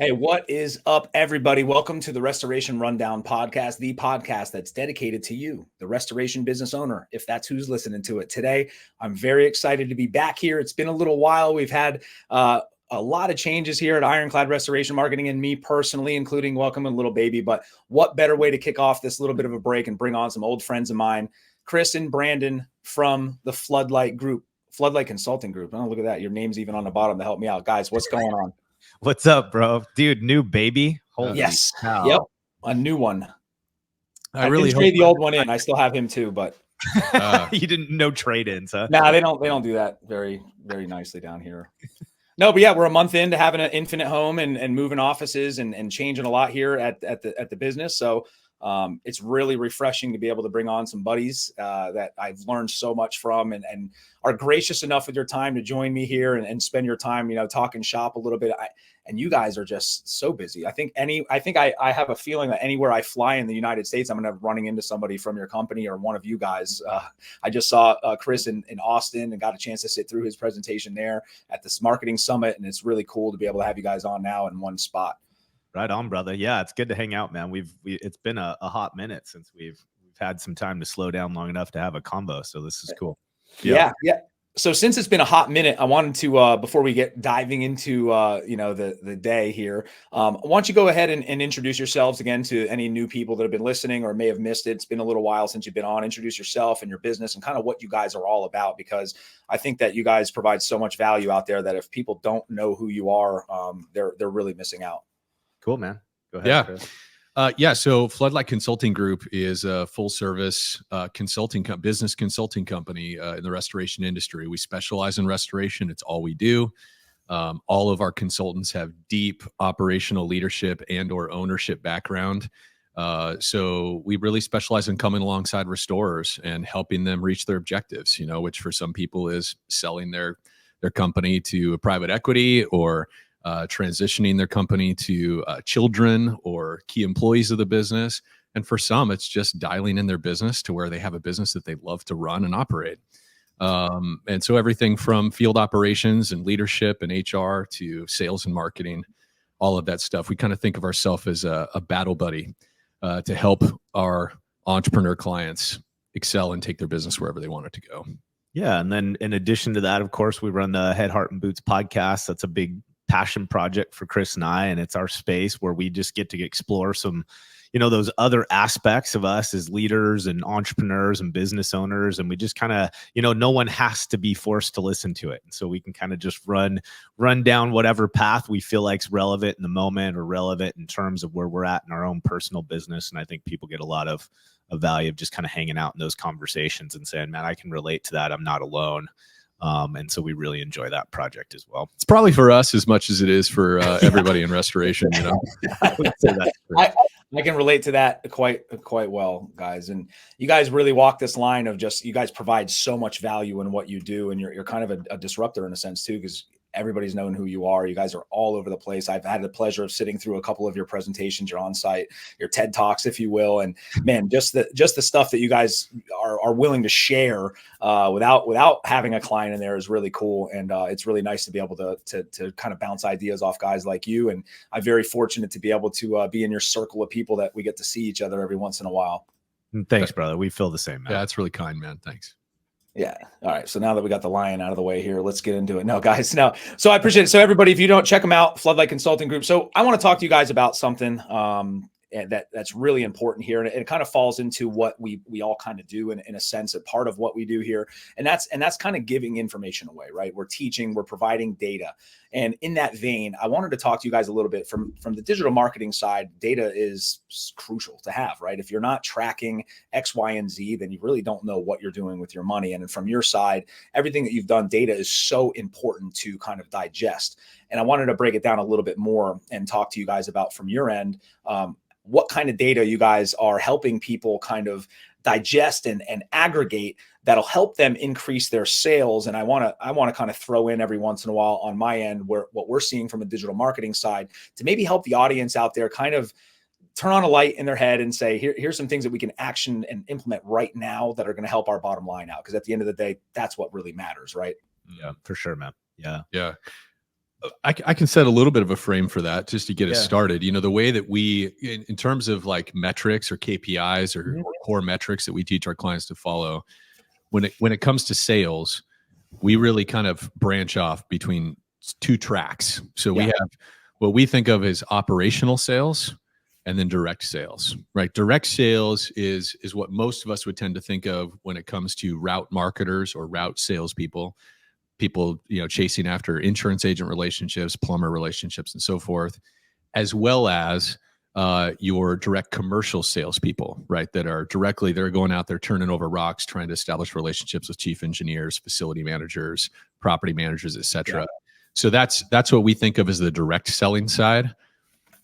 Hey, what is up, everybody? Welcome to the Restoration Rundown podcast, the podcast that's dedicated to you, the restoration business owner, if that's who's listening to it today. I'm very excited to be back here. It's been a little while. We've had a lot of changes here at Ironclad Restoration Marketing and me personally, including welcoming a little baby. But what better way to kick off this little bit of a break and bring on some old friends of mine, Chris and Brandon from the Floodlight Consulting Group. Oh, look at that. Your name's even on the bottom to help me out. Guys, what's going on? What's up, bro? Dude, new baby? Holy yes. cow. Yep. A new one. I really didn't trade the old one in. I still have him too, but you didn't know trade-ins, huh? nah, they don't do that very, very nicely down here. No, but yeah, we're a month into having an infinite home and moving offices and changing a lot here at the business. So it's really refreshing to be able to bring on some buddies that I've learned so much from and are gracious enough with your time to join me here and spend your time, talking shop a little bit. And you guys are just so busy. I think I have a feeling that anywhere I fly in the United States, I'm going to running into somebody from your company or one of you guys. I just saw Chris in Austin and got a chance to sit through his presentation there at this marketing summit. And it's really cool to be able to have you guys on now in one spot. Right on, brother. Yeah, it's good to hang out, man. It's been a hot minute since we've had some time to slow down long enough to have a combo. So this is cool. Yeah. So since it's been a hot minute, I wanted to, before we get diving into, the day here, I want you to go ahead and introduce yourselves again to any new people that have been listening or may have missed it. It's been a little while since you've been on. Introduce yourself and your business and kind of what you guys are all about, because I think that you guys provide so much value out there that if people don't know who you are, they're really missing out. Cool, man. Go ahead. Chris. So Floodlight Consulting Group is a full service business consulting company in the restoration industry. We specialize in restoration. It's all we do. All of our consultants have deep operational leadership and or ownership background. So we really specialize in coming alongside restorers and helping them reach their objectives, which for some people is selling their company to a private equity or transitioning their company to children or key employees of the business. And for some, it's just dialing in their business to where they have a business that they love to run and operate. And so everything from field operations and leadership and HR to sales and marketing, all of that stuff. We kind of think of ourselves as a battle buddy to help our entrepreneur clients excel and take their business wherever they want it to go. Yeah. And then in addition to that, of course, we run the Head, Heart, and Boots podcast. That's a big passion project for Chris and I, and it's our space where we just get to explore some, those other aspects of us as leaders and entrepreneurs and business owners. And we just kind of, no one has to be forced to listen to it. And so we can kind of just run down whatever path we feel like's relevant in the moment or relevant in terms of where we're at in our own personal business. And I think people get a lot of value of just kind of hanging out in those conversations and saying, man, I can relate to that. I'm not alone. And so we really enjoy that project as well. It's probably for us as much as it is for everybody in restoration. I would say that. I can relate to that quite well, guys. And you guys really walk this line of just, you guys provide so much value in what you do. And you're kind of a disruptor in a sense too, because everybody's known who you are. You guys are all over the place. I've had the pleasure of sitting through a couple of your presentations, your on-site, your TED Talks, if you will. And man, just the stuff that you guys are willing to share without having a client in there is really cool. And it's really nice to be able to kind of bounce ideas off guys like you. And I'm very fortunate to be able to be in your circle of people that we get to see each other every once in a while. Thanks, brother. We feel the same, man. Yeah, that's really kind, man. Thanks. Yeah. All right. So now that we got the lion out of the way here, let's get into it. No, guys. No. So I appreciate it. So everybody, if you don't check them out, Floodlight Consulting Group. So I want to talk to you guys about something that's really important here. And it kind of falls into what we all kind of do in a sense, a part of what we do here. And that's kind of giving information away, right? We're teaching, we're providing data. And in that vein, I wanted to talk to you guys a little bit from the digital marketing side. Data is crucial to have, right? If you're not tracking X, Y, and Z, then you really don't know what you're doing with your money. And from your side, everything that you've done, data is so important to kind of digest. And I wanted to break it down a little bit more and talk to you guys about from your end, what kind of data you guys are helping people kind of digest and aggregate that'll help them increase their sales. And I want to kind of throw in every once in a while on my end what we're seeing from a digital marketing side to maybe help the audience out there kind of turn on a light in their head and say, here's some things that we can action and implement right now that are going to help our bottom line out. Because at the end of the day, that's what really matters, right? Yeah, for sure, man. Yeah. Yeah. I can set a little bit of a frame for that just to get us Yeah. started. The way that we, in terms of like metrics or KPIs or, Mhm. or core metrics that we teach our clients to follow, when it comes to sales, we really kind of branch off between two tracks. So we Yeah. have what we think of as operational sales and then direct sales, right? Direct sales is what most of us would tend to think of when it comes to route marketers or route salespeople, people, chasing after insurance agent relationships, plumber relationships, and so forth, as well as your direct commercial salespeople, right? They're going out there turning over rocks, trying to establish relationships with chief engineers, facility managers, property managers, et cetera. Yeah. So that's what we think of as the direct selling side.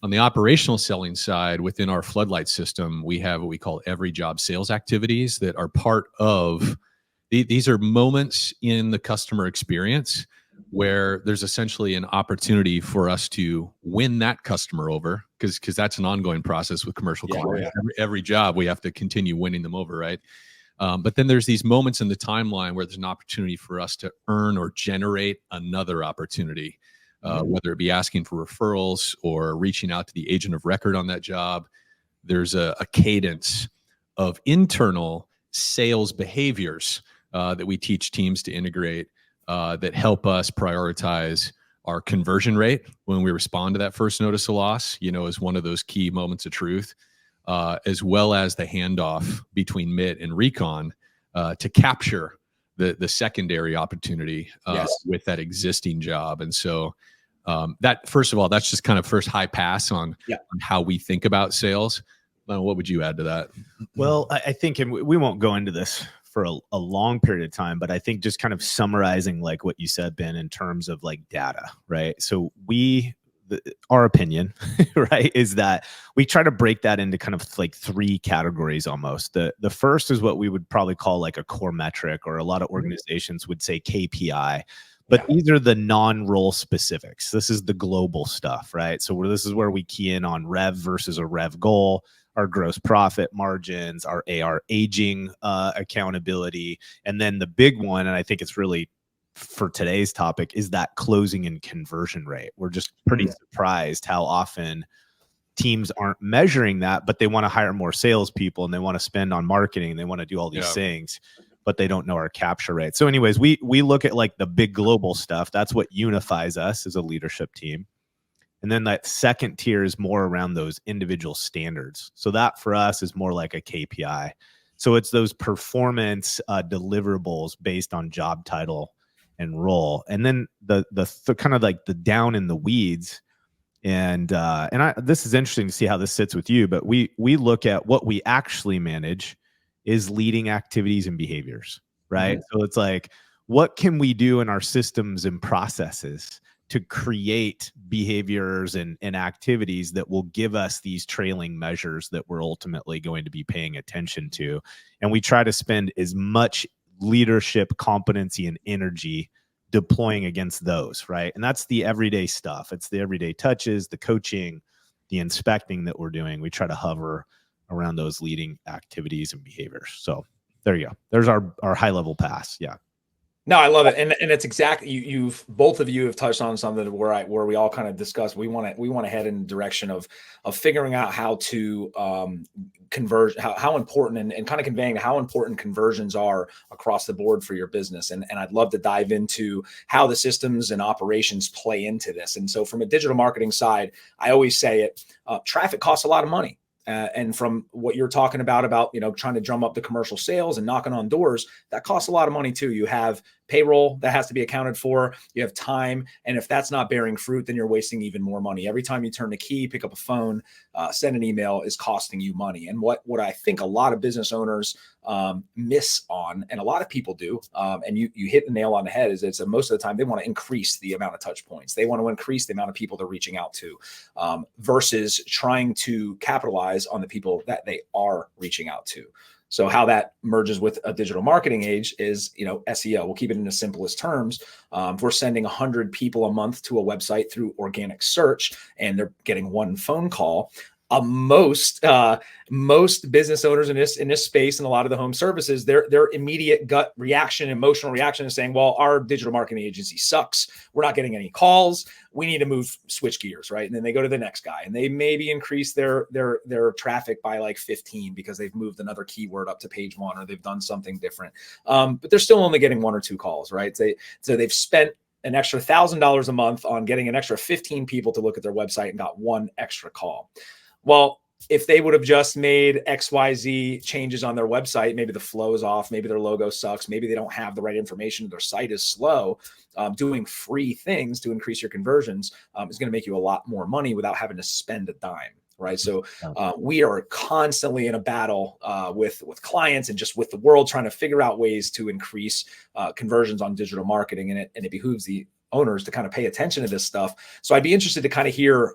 On the operational selling side, within our Floodlight system, we have what we call every job sales activities that are part of these are moments in the customer experience where there's essentially an opportunity for us to win that customer over, because that's an ongoing process with commercial Yeah. clients. Every job we have to continue winning them over, right? But then there's these moments in the timeline where there's an opportunity for us to earn or generate another opportunity, whether it be asking for referrals or reaching out to the agent of record on that job. There's a cadence of internal sales behaviors that we teach teams to integrate that help us prioritize our conversion rate when we respond to that first notice of loss, as one of those key moments of truth, as well as the handoff between MIT and recon to capture the secondary opportunity Yes. with that existing job. And so that, first of all, that's just kind of first high pass on how we think about sales. What would you add to that? Well, I think, and we won't go into this for a long period of time, but I think just kind of summarizing like what you said, Ben, in terms of like data, right? So our opinion, right, is that we try to break that into kind of like three categories almost. The first is what we would probably call like a core metric, or a lot of organizations would say KPI. But these are the non-role specifics. This is the global stuff, right? So this is where we key in on rev versus a rev goal, our gross profit margins, our AR aging accountability. And then the big one, and I think it's really for today's topic, is that closing and conversion rate. We're just pretty surprised how often teams aren't measuring that, but they want to hire more salespeople and they want to spend on marketing and they want to do all these things, but they don't know our capture rate. So anyways, we look at like the big global stuff. That's what unifies us as a leadership team. And then that second tier is more around those individual standards. So that for us is more like a KPI. So it's those performance deliverables based on job title and role. And then the kind of like the down in the weeds. And this is interesting to see how this sits with you, but we look at what we actually manage is leading activities and behaviors, right? So it's like, what can we do in our systems and processes to create behaviors and activities that will give us these trailing measures that we're ultimately going to be paying attention to? And we try to spend as much leadership competency and energy deploying against those, right? And that's the everyday stuff. It's the everyday touches, the coaching, the inspecting that we're doing. We try to hover around those leading activities and behaviors. So there you go. There's our high level pass. Yeah. No, I love it, and it's exactly you've both of you have touched on something where we all kind of discussed. We want to head in the direction of figuring out how to convert, how important and kind of conveying how important conversions are across the board for your business. And I'd love to dive into how the systems and operations play into this. And so from a digital marketing side, I always say it, traffic costs a lot of money. And from what you're talking about, trying to drum up the commercial sales and knocking on doors, that costs a lot of money too. You have payroll that has to be accounted for. You have time. And if that's not bearing fruit, then you're wasting even more money. Every time you turn the key, pick up a phone, send an email is costing you money. And what I think a lot of business owners miss on, and a lot of people do, and you hit the nail on the head, is it's most of the time they want to increase the amount of touch points. They want to increase the amount of people they're reaching out to versus trying to capitalize on the people that they are reaching out to. So how that merges with a digital marketing age is, SEO. We'll keep it in the simplest terms. If we're sending 100 people a month to a website through organic search and they're getting one phone call, Most business owners in this space and a lot of the home services, their immediate gut reaction, emotional reaction is saying, well, our digital marketing agency sucks. We're not getting any calls. We need to switch gears, right? And then they go to the next guy and they maybe increase their traffic by like 15 because they've moved another keyword up to page 1 or they've done something different. But they're still only getting 1 or 2 calls, right? So they've spent an extra $1,000 a month on getting an extra 15 people to look at their website and got 1 extra call. Well, if they would have just made XYZ changes on their website, maybe the flow is off, maybe their logo sucks, maybe they don't have the right information, their site is slow, doing free things to increase your conversions is going to make you a lot more money without having to spend a dime. Right. So we are constantly in a battle with clients and just with the world trying to figure out ways to increase conversions on digital marketing. And it behooves the owners to kind of pay attention to this stuff. So I'd be interested to kind of hear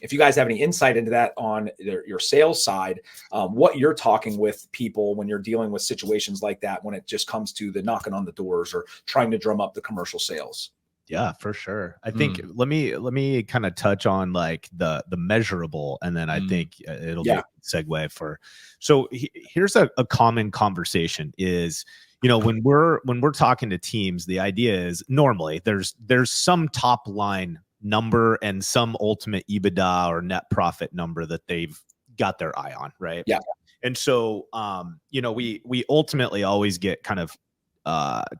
if you guys have any insight into that on your sales side, what you're talking with people when you're dealing with situations like that, when it just comes to the knocking on the doors or trying to drum up the commercial sales. Yeah, for sure. I think let me kind of touch on like the measurable, and then I think it'll be a segue for. So here's a common conversation is, you know, when we're talking to teams, the idea is normally there's some top line number and some ultimate EBITDA or net profit number that they've got their eye on, right? Yeah. And so you know, we ultimately always get kind of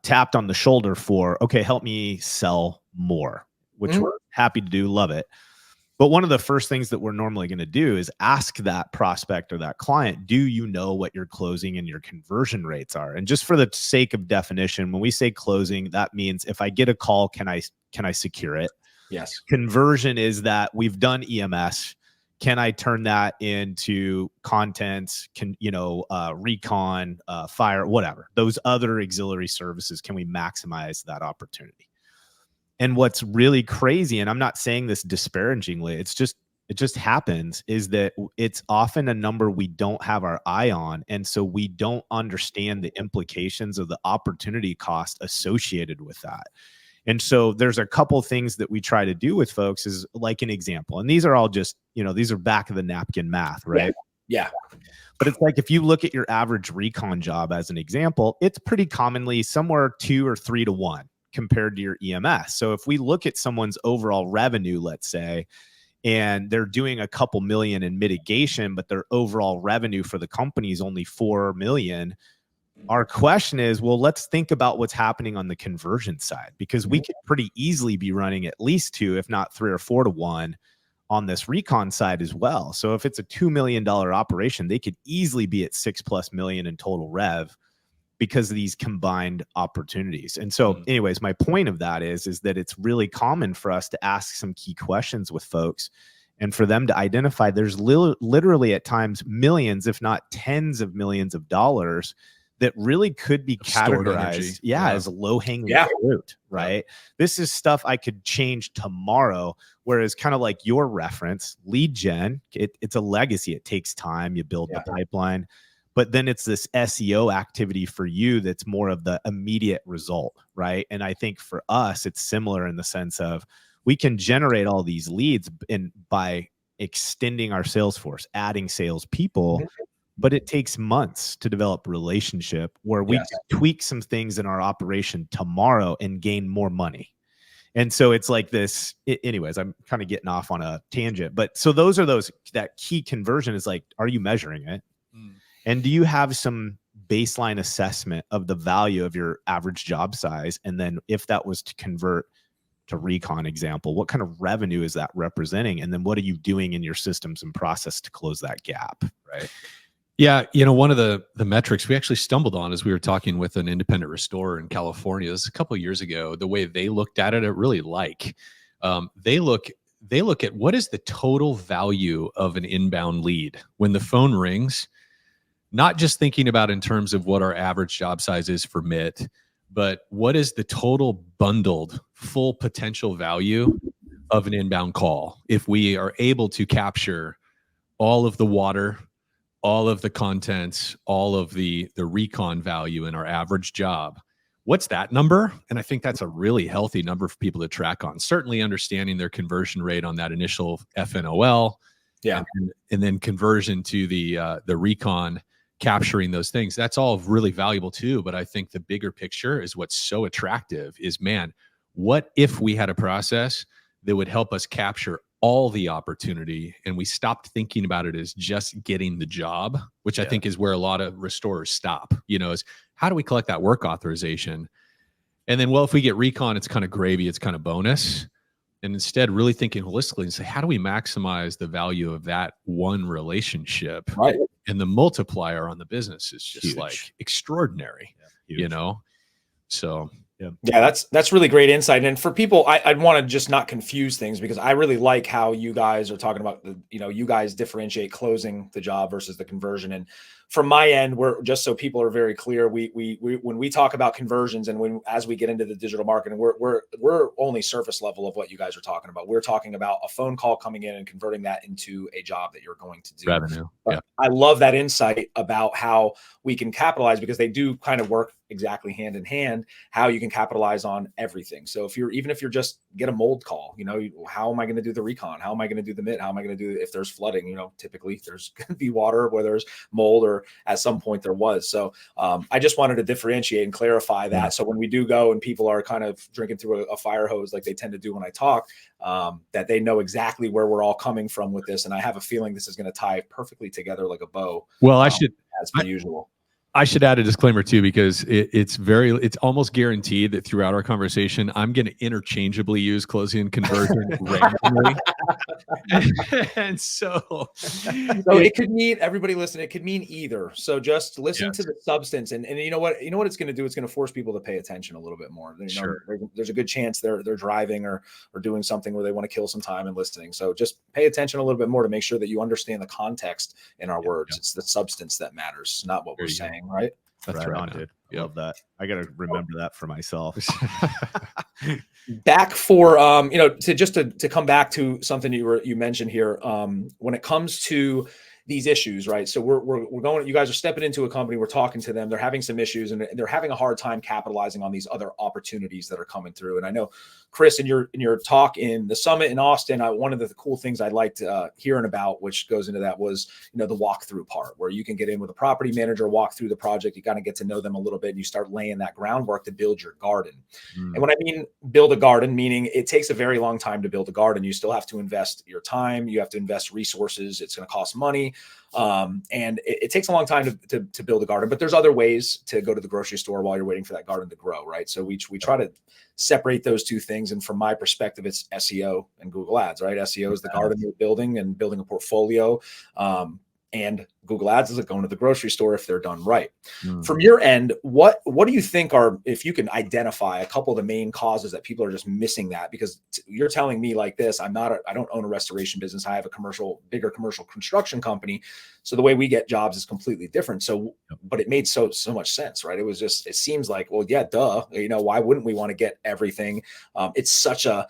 tapped on the shoulder for, okay, help me sell more, which we're happy to do, love it. But one of the first things that we're normally going to do is ask that prospect or that client, do you know what your closing and your conversion rates are? And just for the sake of definition, when we say closing, that means if I get a call, can I secure it? Yes. Conversion is that we've done EMS. Can I turn that into content, recon, fire, whatever, those other auxiliary services? Can we maximize that opportunity? And what's really crazy, and I'm not saying this disparagingly, it just happens, is that it's often a number we don't have our eye on. And so we don't understand the implications of the opportunity cost associated with that. And so there's a couple things that we try to do with folks is like an example. And these are all just, these are back of the napkin math, right? Yeah. But it's like, if you look at your average recon job as an example, it's pretty commonly somewhere 2 or 3 to 1 compared to your EMS. So if we look at someone's overall revenue, let's say, and they're doing a couple million in mitigation, but their overall revenue for the company is only 4 million. Our question is, well, let's think about what's happening on the conversion side, because we could pretty easily be running at least 2, if not 3 or 4 to 1 on this recon side as well. So if it's a $2 million operation, they could easily be at 6+ million in total rev because of these combined opportunities. And so anyways, my point of that is that it's really common for us to ask some key questions with folks and for them to identify there's literally at times millions, if not tens of millions of dollars that really could be categorized as low-hanging fruit, right? This is stuff I could change tomorrow, whereas kind of like your reference, lead gen, it's a legacy. It takes time. You build the pipeline. But then it's this SEO activity for you that's more of the immediate result, right? And I think for us, it's similar in the sense of we can generate all these leads by extending our sales force, adding salespeople, but it takes months to develop a relationship where we can tweak some things in our operation tomorrow and gain more money. And so it's like this, anyways, I'm kind of getting off on a tangent, but so that key conversion is like, are you measuring it? And do you have some baseline assessment of the value of your average job size? And then if that was to convert to recon example, what kind of revenue is that representing? And then what are you doing in your systems and process to close that gap, right? Yeah, one of the metrics we actually stumbled on as we were talking with an independent restorer in California, this is a couple of years ago, the way they looked at it, I really like. They look at what is the total value of an inbound lead when the phone rings, not just thinking about in terms of what our average job size is for MIT, but what is the total bundled full potential value of an inbound call if we are able to capture all of the water, all of the contents, all of the recon value in our average job. What's that number? And I think that's a really healthy number for people to track on. Certainly understanding their conversion rate on that initial FNOL, Yeah. And then conversion to the recon, capturing those things. That's all really valuable too. But I think the bigger picture is what's so attractive is, man, what if we had a process that would help us capture all the opportunity, and we stopped thinking about it as just getting the job, which I think is where a lot of restorers stop, is how do we collect that work authorization? And then, well, if we get recon, it's kind of gravy, it's kind of bonus. And instead really thinking holistically and say, how do we maximize the value of that one relationship? Right. And the multiplier on the business is just Huge. like extraordinary, Huge. So yeah, that's really great insight. And for people, I'd want to just not confuse things, because I really like how you guys are talking about you guys differentiate closing the job versus the conversion. And from my end, we're just, so people are very clear, we when we talk about conversions, and as we get into the digital marketing, we're only surface level of what you guys are talking about. We're talking about a phone call coming in and converting that into a job that you're going to do. revenue. But I love that insight about how we can capitalize, because they do kind of work exactly hand in hand, how you can capitalize on everything. So even if you're just get a mold call, how am I going to do the recon? How am I going to do the MIT? How am I going to do, if there's flooding, typically there's going to be water where there's mold, or at some point there was. So I just wanted to differentiate and clarify that. So when we do go and people are kind of drinking through a fire hose, like they tend to do when I talk, that they know exactly where we're all coming from with this. And I have a feeling this is going to tie perfectly together like a bow. Well, as per usual. I should add a disclaimer too, because it's almost guaranteed that throughout our conversation, I'm going to interchangeably use closing and conversion randomly. And so it could mean, everybody listen, it could mean either. So just listen to the substance, and you know what it's going to do? It's going to force people to pay attention a little bit more. Sure. There's a good chance they're driving or doing something where they want to kill some time and listening. So just pay attention a little bit more to make sure that you understand the context in our words. It's the substance that matters, not what we're saying. Right. That's right on, dude. Love that. I got to remember that for myself. Back for, to come back to something you mentioned here, when it comes to these issues, right? So we're going, you guys are stepping into a company, we're talking to them, they're having some issues, and they're having a hard time capitalizing on these other opportunities that are coming through. And I know, Chris, in your talk in the summit in Austin, one of the cool things I liked hearing about, which goes into that, was, the walkthrough part, where you can get in with a property manager, walk through the project, you kind of get to know them a little bit, and you start laying that groundwork to build your garden. And when I mean build a garden, meaning it takes a very long time to build a garden. You still have to invest your time, you have to invest resources, it's going to cost money. And it takes a long time to build a garden, but there's other ways to go to the grocery store while you're waiting for that garden to grow, right? So we try to separate those two things. And from my perspective, it's SEO and Google Ads, right? SEO is the garden you're building and building a portfolio. And Google Ads is like going to the grocery store if they're done right. From your end, what do you think are, if you can identify a couple of the main causes that people are just missing that? Because you're telling me like this, I don't own a restoration business. I have a bigger commercial construction company. So the way we get jobs is completely different. So, but it made so much sense, right? It seems like, well, yeah, duh. Why wouldn't we want to get everything? It's such a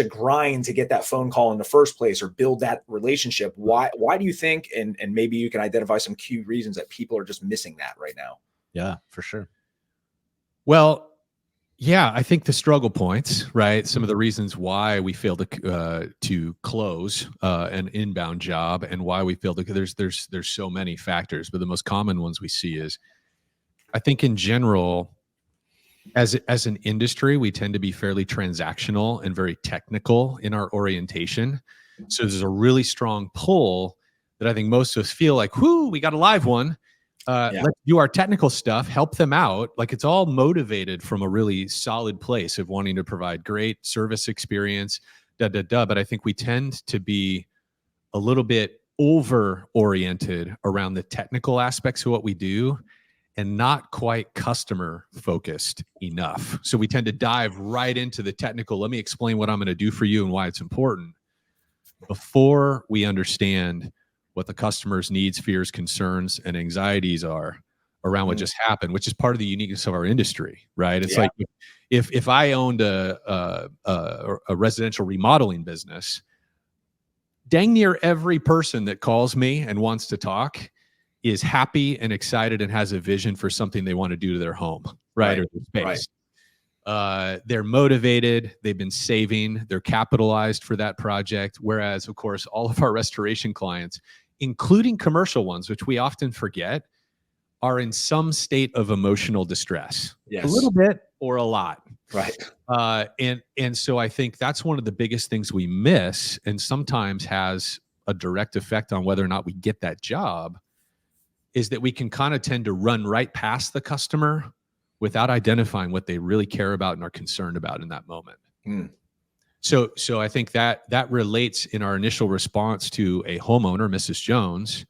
grind to get that phone call in the first place or build that relationship. Why do you think, and maybe you can identify some key reasons that people are just missing that right now? Yeah, for sure. Well, yeah, I think the struggle points, right? Some of the reasons why we fail to close an inbound job, and why we fail to, there's so many factors, but the most common ones we see is, I think in general, as an industry, we tend to be fairly transactional and very technical in our orientation. So there's a really strong pull that I think most of us feel like, whoo, we got a live one. Let's do our technical stuff, help them out. Like, it's all motivated from a really solid place of wanting to provide great service experience, But I think we tend to be a little bit over-oriented around the technical aspects of what we do and not quite customer-focused enough. So we tend to dive right into the technical. Let me explain what I'm going to do for you and why it's important, before we understand what the customer's needs, fears, concerns, and anxieties are around what just happened, which is part of the uniqueness of our industry, right? It's like if I owned a residential remodeling business, dang near every person that calls me and wants to talk is happy and excited and has a vision for something they want to do to their home, right? Or their space. They're motivated. They've been saving. They're capitalized for that project. Whereas, of course, all of our restoration clients, including commercial ones, which we often forget, are in some state of emotional distress. Yes. A little bit or a lot. Right. And so I think that's one of the biggest things we miss, and sometimes has a direct effect on whether or not we get that job, is that we can kind of tend to run right past the customer without identifying what they really care about and are concerned about in that moment. So I think that relates in our initial response to a homeowner, Mrs. Jones,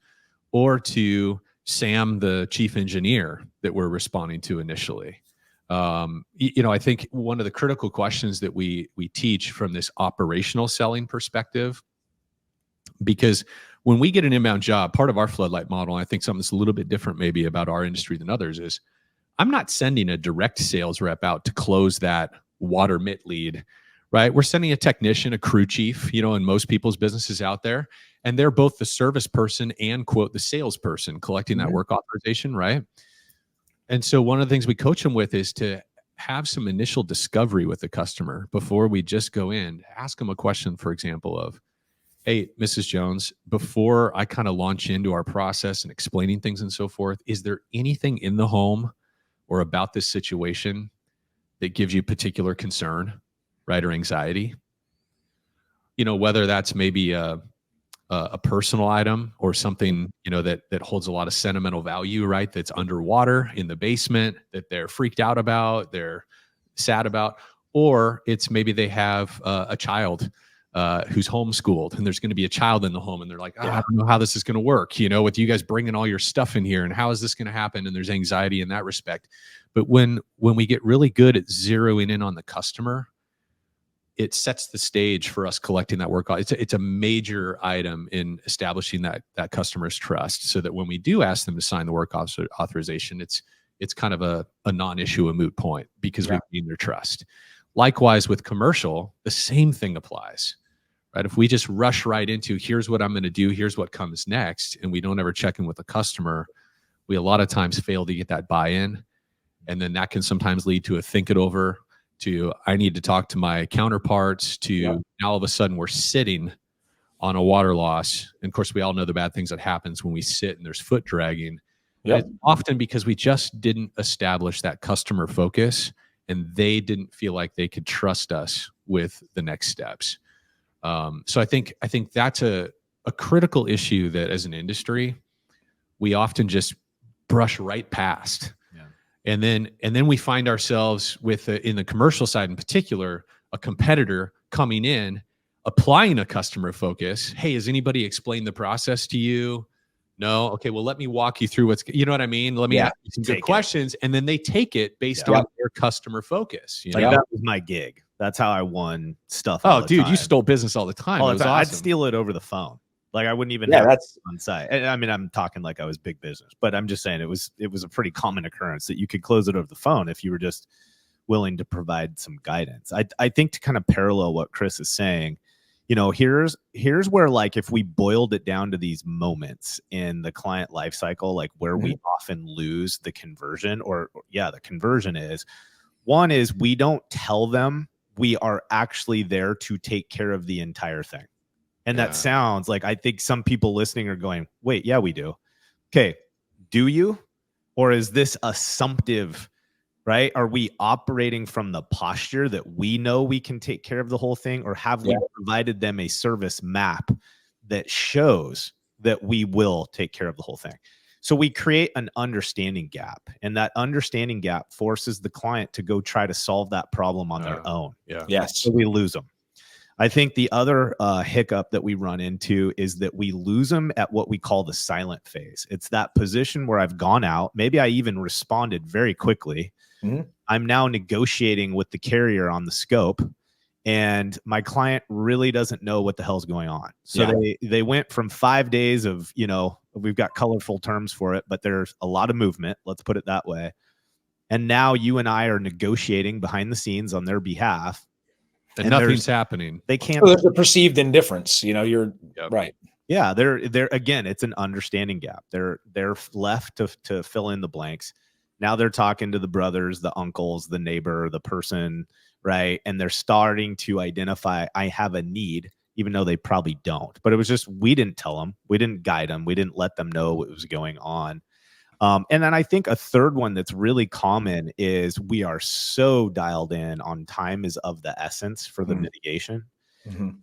or to Sam, the chief engineer that we're responding to initially. I think one of the critical questions that we teach from this operational selling perspective, because when we get an inbound job, part of our floodlight model, and I think something that's a little bit different maybe about our industry than others, is I'm not sending a direct sales rep out to close that water mitt lead, right? We're sending a technician, a crew chief, in most people's businesses out there, and they're both the service person and, quote, the salesperson collecting that work authorization, right? And so one of the things we coach them with is to have some initial discovery with the customer before we just go in. Ask them a question, for example, of, hey, Mrs. Jones, before I kind of launch into our process and explaining things and so forth, is there anything in the home or about this situation that gives you particular concern, right, or anxiety? Whether that's maybe a personal item or something, that holds a lot of sentimental value, right? That's underwater in the basement that they're freaked out about, they're sad about, or it's maybe they have a child who's homeschooled and there's going to be a child in the home and they're like, I don't know how this is going to work, with you guys bringing all your stuff in here, and how is this going to happen? And there's anxiety in that respect. But when we get really good at zeroing in on the customer, it sets the stage for us collecting that work. It's a major item in establishing that customer's trust, so that when we do ask them to sign the work authorization, it's kind of a non-issue, a moot point, because we've gained their trust. Likewise with commercial, the same thing applies, right? If we just rush right into, here's what I'm going to do, here's what comes next, and we don't ever check in with the customer, we a lot of times fail to get that buy-in. And then that can sometimes lead to a think it over, to I need to talk to my counterparts, to now all of a sudden we're sitting on a water loss. And of course, we all know the bad things that happens when we sit and there's foot dragging. It's often because we just didn't establish that customer focus, and they didn't feel like they could trust us with the next steps. So I think that's a critical issue that as an industry, we often just brush right past. And then we find ourselves with, in the commercial side in particular, a competitor coming in, applying a customer focus. Hey, has anybody explained the process to you? No. Okay, well, let me walk you through you know what I mean? Let me ask you some good questions. And then they take it based on their customer focus. That was my gig. That's how I won stuff. Oh, dude, you stole business all the time. All the time. Awesome. I'd steal it over the phone. Like I wouldn't even have that's on site. And I mean, I'm talking like I was big business, but I'm just saying it was a pretty common occurrence that you could close it over the phone if you were just willing to provide some guidance. I think to kind of parallel what Chris is saying, here's where, like, if we boiled it down to these moments in the client life cycle, like where we often lose the conversion, the conversion is, one is we don't tell them we are actually there to take care of the entire thing. And that sounds like, I think some people listening are going, wait, yeah, we do. Okay. Do you? Or is this assumptive, right? Are we operating from the posture that we know we can take care of the whole thing? Or have we provided them a service map that shows that we will take care of the whole thing? So we create an understanding gap, and that understanding gap forces the client to go try to solve that problem on their own. So we lose them. I think the other hiccup that we run into is that we lose them at what we call the silent phase. It's that position where I've gone out. Maybe I even responded very quickly. I'm now negotiating with the carrier on the scope, and my client really doesn't know what the hell's going on. So they went from 5 days of, we've got colorful terms for it, but there's a lot of movement. Let's put it that way. And now you and I are negotiating behind the scenes on their behalf. And nothing's happening. They can't. So there's a perceived indifference. You're right. Yeah, they're again, it's an understanding gap. They're left to fill in the blanks. Now they're talking to the brothers, the uncles, the neighbor, the person, right? And they're starting to identify, I have a need, even though they probably don't. But it was just, we didn't tell them, we didn't guide them, we didn't let them know what was going on. And then I think a third one that's really common is we are so dialed in on time is of the essence for the mitigation.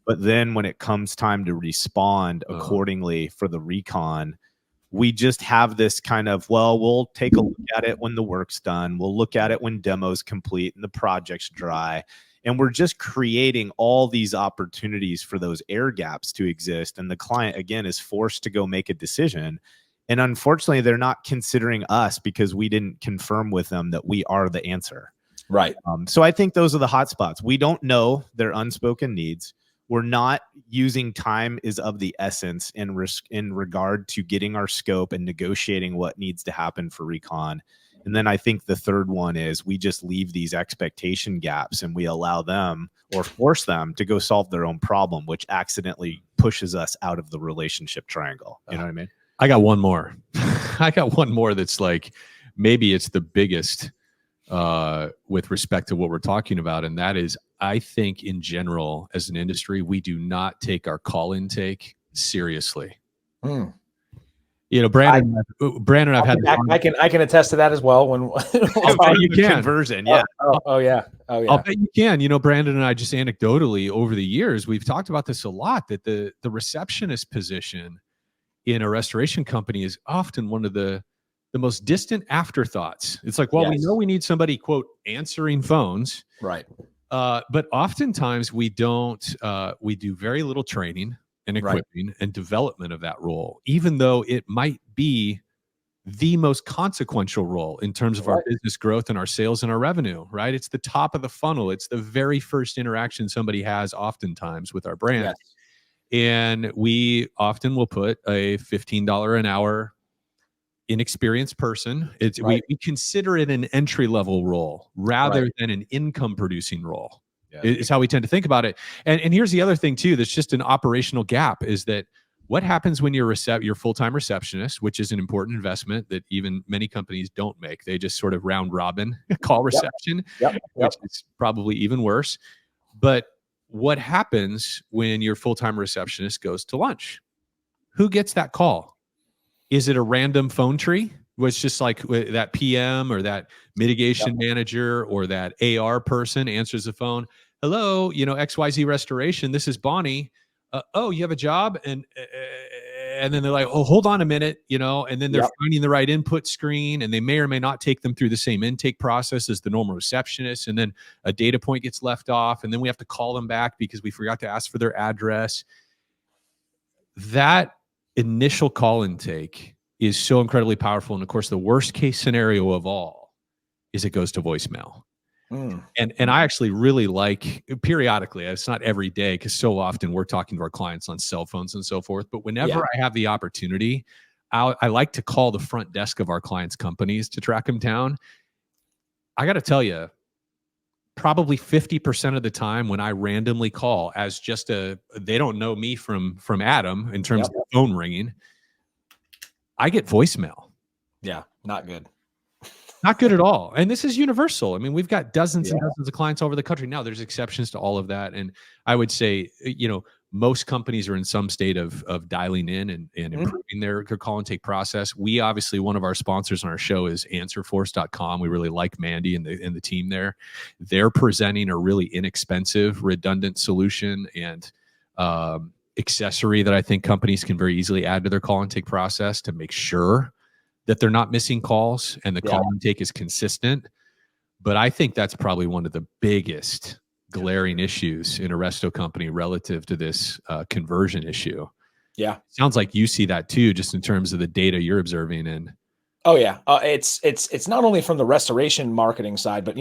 But then when it comes time to respond accordingly for the recon, we just have this kind of, well, we'll take a look at it when the work's done. We'll look at it when demo's complete and the project's dry. And we're just creating all these opportunities for those air gaps to exist. And the client, again, is forced to go make a decision. And unfortunately, they're not considering us because we didn't confirm with them that we are the answer. Right. So I think those are the hot spots. We don't know their unspoken needs. We're not using time is of the essence in regard to getting our scope and negotiating what needs to happen for recon. And then I think the third one is we just leave these expectation gaps and we allow them or force them to go solve their own problem, which accidentally pushes us out of the relationship triangle. You know what I mean? I got one more. I got one more that's like, maybe it's the biggest with respect to what we're talking about. And that is, I think in general, as an industry, we do not take our call intake seriously. You know, Brandon, I've had. I can attest to that as well. When you can conversion, yeah. Oh yeah. I'll bet you can. You know, Brandon and I just anecdotally over the years, we've talked about this a lot. That the receptionist position in a restoration company is often one of the most distant afterthoughts. It's like, well, we know we need somebody, quote, answering phones, right? But oftentimes we don't. We do very little training and equipping and development of that role, even though it might be the most consequential role in terms of our business growth and our sales and our revenue, right? It's the top of the funnel. It's the very first interaction somebody has oftentimes with our brand. Yes. And we often will put a $15 an hour inexperienced person. We consider it an entry-level role rather than an income-producing role. Is how we tend to think about it. And here's the other thing too, that's just an operational gap, is that what happens when you're full-time receptionist, which is an important investment that even many companies don't make. They just sort of round robin call reception, which is probably even worse. But what happens when your full-time receptionist goes to lunch? Who gets that call? Is it a random phone tree? Was just like that PM or that mitigation manager or that AR person answers the phone. Hello, XYZ Restoration. This is Bonnie. Oh, you have a job? And then they're like, oh, hold on a minute, and then they're finding the right input screen, and they may or may not take them through the same intake process as the normal receptionist. And then a data point gets left off, and then we have to call them back because we forgot to ask for their address. That initial call intake is so incredibly powerful. And of course, the worst case scenario of all is it goes to voicemail. And I actually really like, periodically, it's not every day because so often we're talking to our clients on cell phones and so forth. But whenever I have the opportunity, I like to call the front desk of our clients' companies to track them down. I got to tell you, probably 50% of the time when I randomly call as just they don't know me from Adam in terms of the phone ringing, I get voicemail. Yeah, not good. Not good at all. And this is universal. I mean, we've got dozens and dozens of clients all over the country. Now, there's exceptions to all of that. And I would say, most companies are in some state of dialing in and improving their call and take process. We obviously, one of our sponsors on our show is answerforce.com. We really like Mandy and the team there. They're presenting a really inexpensive, redundant solution and accessory that I think companies can very easily add to their call and take process to make sure that they're not missing calls and the call intake is consistent. But I think that's probably one of the biggest glaring issues in a resto company relative to this conversion issue. Yeah. Sounds like you see that too, just in terms of the data you're observing. And oh yeah, it's not only from the restoration marketing side, but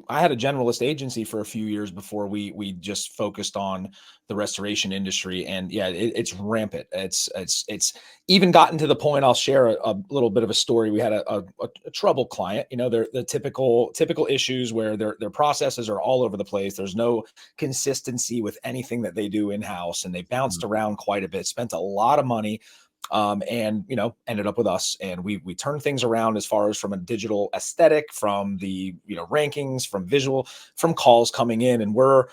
I had a generalist agency for a few years before we just focused on the restoration industry, and it's rampant. It's even gotten to the point. I'll share a little bit of a story. We had a troubled client. They're the typical issues where their processes are all over the place. There's no consistency with anything that they do in house, and they bounced around quite a bit. Spent a lot of money. and ended up with us, and we turned things around as far as from a digital aesthetic, from the rankings, from visual, from calls coming in, and we're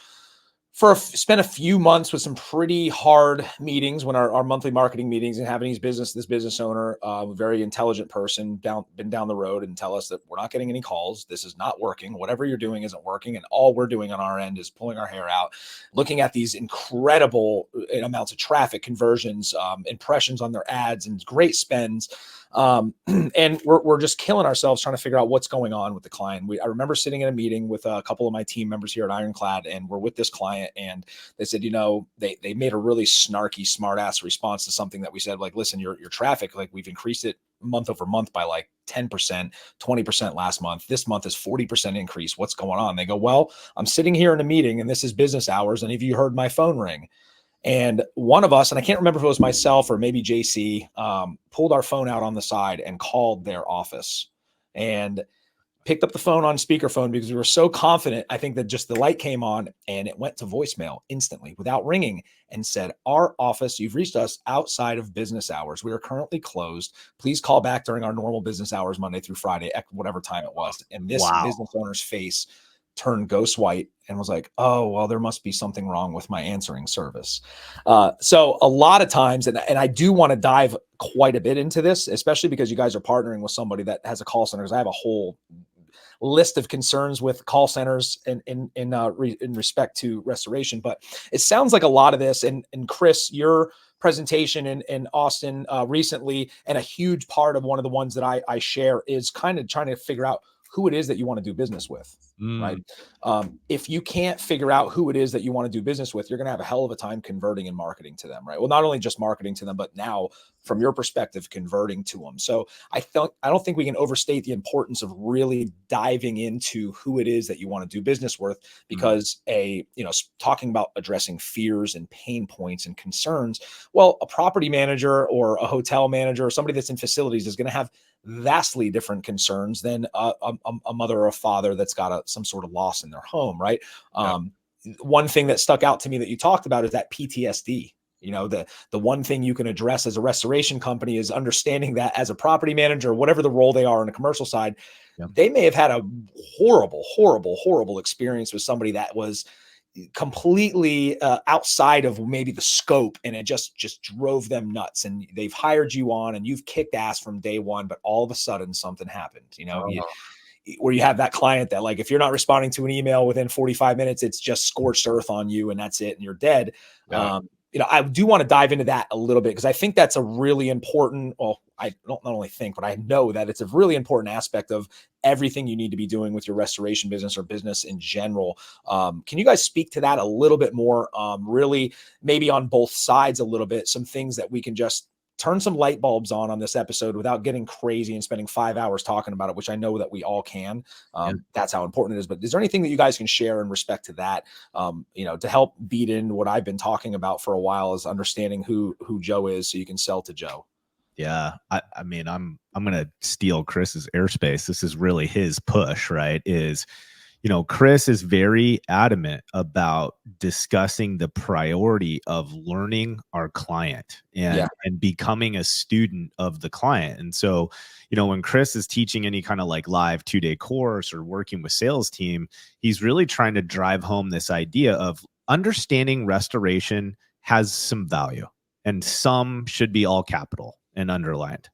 spent a few months with some pretty hard meetings when our monthly marketing meetings, and having this business owner, very intelligent person, been down the road, and tell us that we're not getting any calls. This is not working. Whatever you're doing isn't working. And all we're doing on our end is pulling our hair out, looking at these incredible amounts of traffic, conversions, impressions on their ads, and great spends. And we're just killing ourselves trying to figure out what's going on with the client. I remember sitting in a meeting with a couple of my team members here at Ironclad, and we're with this client, and they said, they made a really snarky, smart ass response to something that we said, like, listen, your traffic, like, we've increased it month over month by like 10%, 20% last month. This month is 40% increase. What's going on? They go, well, I'm sitting here in a meeting and this is business hours. And have you heard my phone ring? And one of us, and I can't remember if it was myself or maybe JC, pulled our phone out on the side and called their office and picked up the phone on speakerphone, because we were so confident. I think that just the light came on and it went to voicemail instantly without ringing, and said, our office, you've reached us outside of business hours. We are currently closed. Please call back during our normal business hours, Monday through Friday, at whatever time it was. And this business owner's face turned ghost white and was like, oh, well, there must be something wrong with my answering service. So a lot of times, and I do want to dive quite a bit into this, especially because you guys are partnering with somebody that has a call center, because I have a whole list of concerns with call centers in respect to restoration. But it sounds like a lot of this, and Chris, your presentation in Austin recently, and a huge part of one of the ones that I share, is kind of trying to figure out who it is that you want to do business with, right? If you can't figure out who it is that you want to do business with, you're going to have a hell of a time converting and marketing to them, right? Well, not only just marketing to them, but now from your perspective, converting to them. So I don't think we can overstate the importance of really diving into who it is that you want to do business with, because talking about addressing fears and pain points and concerns, well, a property manager or a hotel manager or somebody that's in facilities is going to have vastly different concerns than a mother or a father that's got some sort of loss in their home, right? One thing that stuck out to me that you talked about is that PTSD. The one thing you can address as a restoration company is understanding that as a property manager, whatever the role they are on the commercial side, they may have had a horrible experience with somebody that was completely outside of maybe the scope, and it just drove them nuts, and they've hired you on and you've kicked ass from day one, but all of a sudden something happened, where you have that client that, like, if you're not responding to an email within 45 minutes, it's just scorched earth on you and that's it, and you're dead. I do want to dive into that a little bit, because I think that's a really important, well, I don't not only think, but I know that it's a really important aspect of everything you need to be doing with your restoration business or business in general. Can you guys speak to that a little bit more? Really, maybe on both sides a little bit, some things that we can just turn some light bulbs on this episode without getting crazy and spending 5 hours talking about it, which I know that we all can. That's how important it is. But is there anything that you guys can share in respect to that, to help beat in what I've been talking about for a while, is understanding who Joe is, so you can sell to Joe? Yeah. I mean, I'm going to steal Chris's airspace. This is really his push, right? Chris is very adamant about discussing the priority of learning our client and becoming a student of the client. And so, when Chris is teaching any kind of like live 2-day course or working with sales team, he's really trying to drive home this idea of understanding restoration has some value, and some should be all capital and underlined.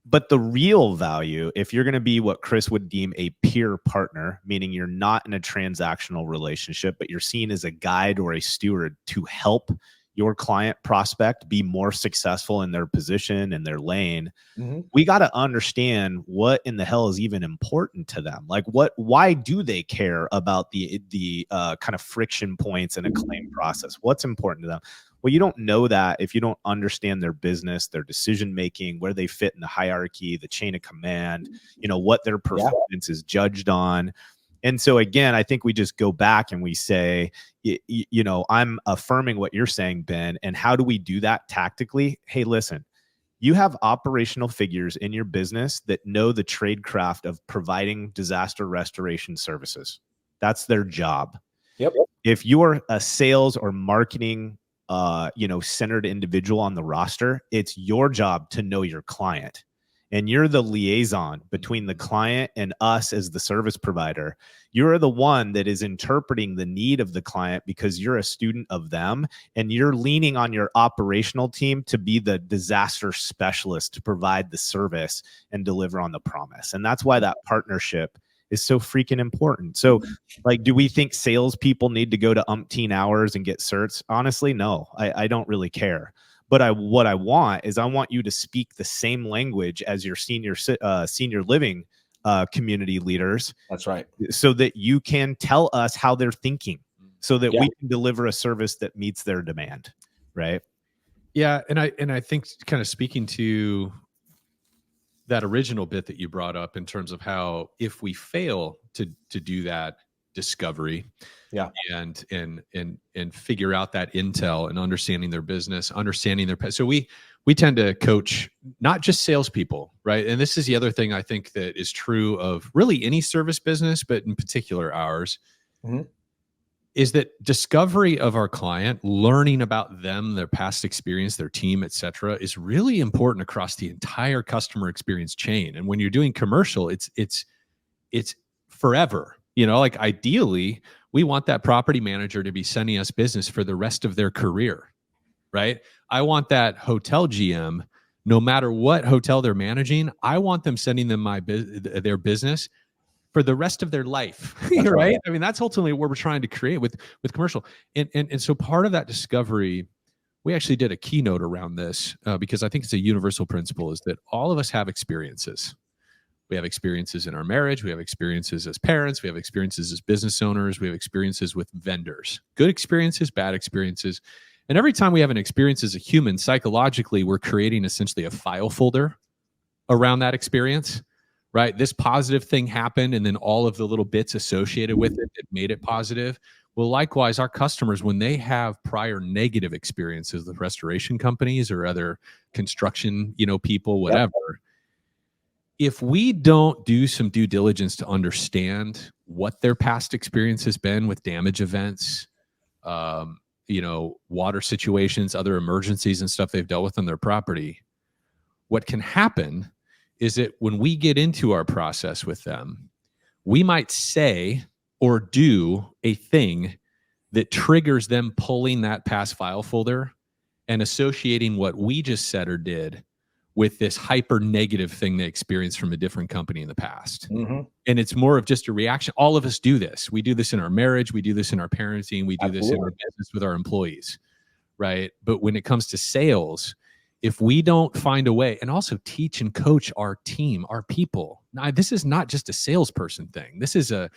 But the real value, if you're going to be what Chris would deem a peer partner, meaning you're not in a transactional relationship, but you're seen as a guide or a steward to help your client prospect be more successful in their position and their lane, we got to understand what in the hell is even important to them. Like, why do they care about the kind of friction points in a claim process? What's important to them? Well, you don't know that if you don't understand their business, their decision-making, where they fit in the hierarchy, the chain of command, what their performance is judged on. And so again, I think we just go back and we say, I'm affirming what you're saying, Ben. And how do we do that tactically? Hey, listen, you have operational figures in your business that know the trade craft of providing disaster restoration services. That's their job. Yep. If you are a sales or marketing centered individual on the roster. It's your job to know your client, and you're the liaison between the client and us as the service provider. You're the one that is interpreting the need of the client because you're a student of them, and you're leaning on your operational team to be the disaster specialist to provide the service and deliver on the promise. And that's why that partnership is so freaking important. So, like, do we think salespeople need to go to umpteen hours and get certs? Honestly, no, I don't really care. But what I want you to speak the same language as your senior living community leaders. That's right. So that you can tell us how they're thinking, so that Yeah. we can deliver a service that meets their demand. Right. Yeah. And I think, kind of speaking to that original bit that you brought up in terms of how, if we fail to do that discovery, yeah, and figure out that intel and understanding their business, understanding their so we tend to coach not just salespeople, right? And this is the other thing I think that is true of really any service business, but in particular ours, is that discovery of our client, learning about them, their past experience, their team, et cetera, is really important across the entire customer experience chain. And when you're doing commercial, it's forever. Like, ideally, we want that property manager to be sending us business for the rest of their career, right? I want that hotel GM, no matter what hotel they're managing, I want them sending them their business for the rest of their life, right? I mean, that's ultimately what we're trying to create with commercial. And so part of that discovery, we actually did a keynote around this because I think it's a universal principle, is that all of us have experiences. We have experiences in our marriage. We have experiences as parents. We have experiences as business owners. We have experiences with vendors, good experiences, bad experiences. And every time we have an experience as a human, psychologically, we're creating essentially a file folder around that experience, right? This positive thing happened, and then all of the little bits associated with it that made it positive. Well, likewise, our customers, when they have prior negative experiences with restoration companies or other construction, people, whatever, if we don't do some due diligence to understand what their past experience has been with damage events, water situations, other emergencies and stuff they've dealt with on their property, what can happen is that when we get into our process with them, we might say or do a thing that triggers them pulling that past file folder and associating what we just said or did with this hyper negative thing they experienced from a different company in the past. And it's more of just a reaction. All of us do this. We do this in our marriage. We do this in our parenting. We do this in our business with our employees, right? But when it comes to sales, if we don't find a way, and also teach and coach our team, our people. Now, this is not just a salesperson thing. This is a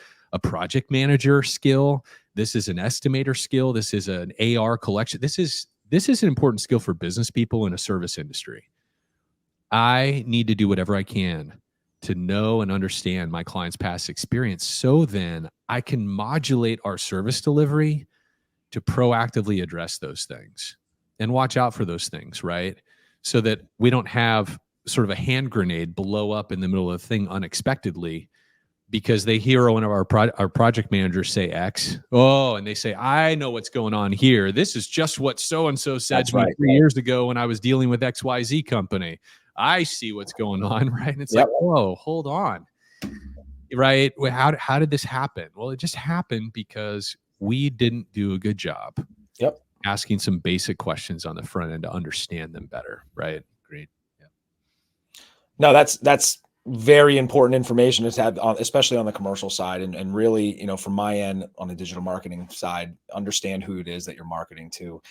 project manager skill. This is an estimator skill. This is an AR collection. This is an important skill for business people in a service industry. I need to do whatever I can to know and understand my client's past experience, so then I can modulate our service delivery to proactively address those things and watch out for those things, right? So that we don't have sort of a hand grenade blow up in the middle of the thing unexpectedly because they hear one of our project managers say X. Oh, and they say, I know what's going on here. This is just what so-and-so said to me 3 years ago when I was dealing with XYZ company. I see what's going on, right? And it's like, whoa, hold on, right? How did this happen? Well, it just happened because we didn't do a good job asking some basic questions on the front end to understand them better, right? Great. Yeah. No, that's very important information to have, especially on the commercial side, and really, from my end on the digital marketing side, understand who it is that you're marketing to.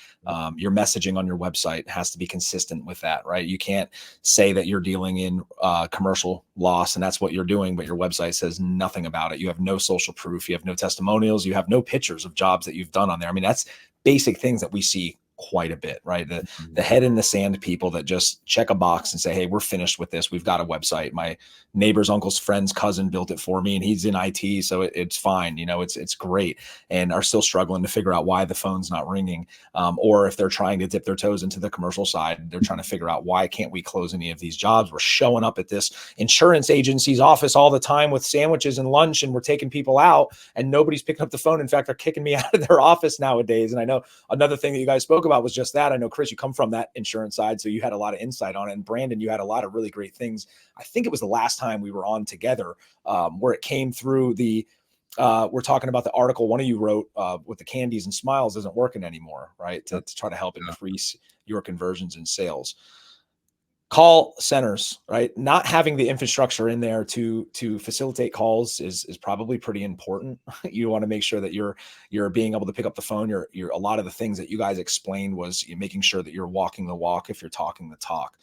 Your messaging on your website has to be consistent with that, right? You can't say that you're dealing in commercial loss and that's what you're doing, but your website says nothing about it. You have no social proof. You have no testimonials. You have no pictures of jobs that you've done on there. I mean, that's basic things that we see quite a bit, right? The head in the sand people that just check a box and say, hey, we're finished with this. We've got a website. My neighbor's uncle's friend's cousin built it for me and he's in IT. So it's fine. It's great, and are still struggling to figure out why the phone's not ringing. Or if they're trying to dip their toes into the commercial side, they're trying to figure out, why can't we close any of these jobs? We're showing up at this insurance agency's office all the time with sandwiches and lunch, and we're taking people out and nobody's picking up the phone. In fact, they're kicking me out of their office nowadays. And I know another thing that you guys spoke about was just that. I know, Chris, you come from that insurance side, so you had a lot of insight on it. And Brandon, you had a lot of really great things. I think it was the last time we were on together, where it came through we're talking about the article one of you wrote with the candies and smiles isn't working anymore, right? To try to help increase your conversions and sales. Call centers, right? Not having the infrastructure in there to facilitate calls is probably pretty important. You want to make sure that you're being able to pick up the phone. You're a lot of the things that you guys explained was you're making sure that you're walking the walk if you're talking the talk.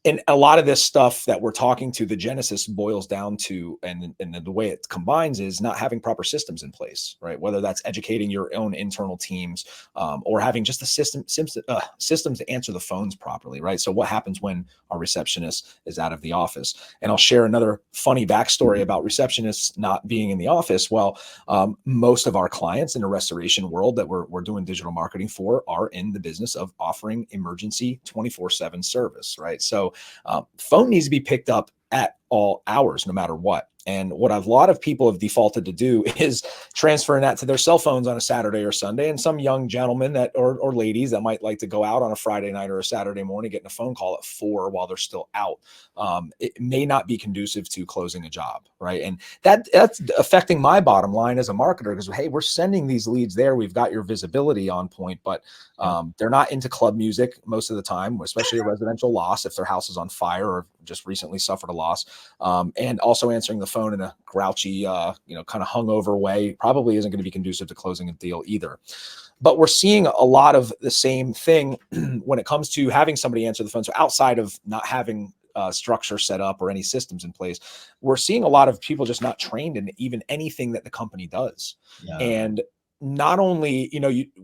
And a lot of this stuff that we're talking to, the genesis boils down to, and the way it combines is not having proper systems in place, right? Whether that's educating your own internal teams or having just a systems to answer the phones properly, right? So what happens when our receptionist is out of the office? And I'll share another funny backstory about receptionists not being in the office. Well, most of our clients in the restoration world that we're doing digital marketing for are in the business of offering emergency 24/7 service, right? So phone needs to be picked up at all hours, no matter what. And what a lot of people have defaulted to do is transferring that to their cell phones on a Saturday or Sunday. And some young gentlemen or ladies that might like to go out on a Friday night or a Saturday morning, getting a phone call at 4 while they're still out. It may not be conducive to closing a job, right? And that's affecting my bottom line as a marketer because, hey, we're sending these leads there. We've got your visibility on point, but they're not into club music most of the time, especially a residential loss if their house is on fire or just recently suffered a loss. And also answering the phone in a grouchy, kind of hungover way probably isn't going to be conducive to closing a deal either. But we're seeing a lot of the same thing when it comes to having somebody answer the phone. So outside of not having structure set up or any systems in place, we're seeing a lot of people just not trained in even anything that the company does. Yeah. And not only,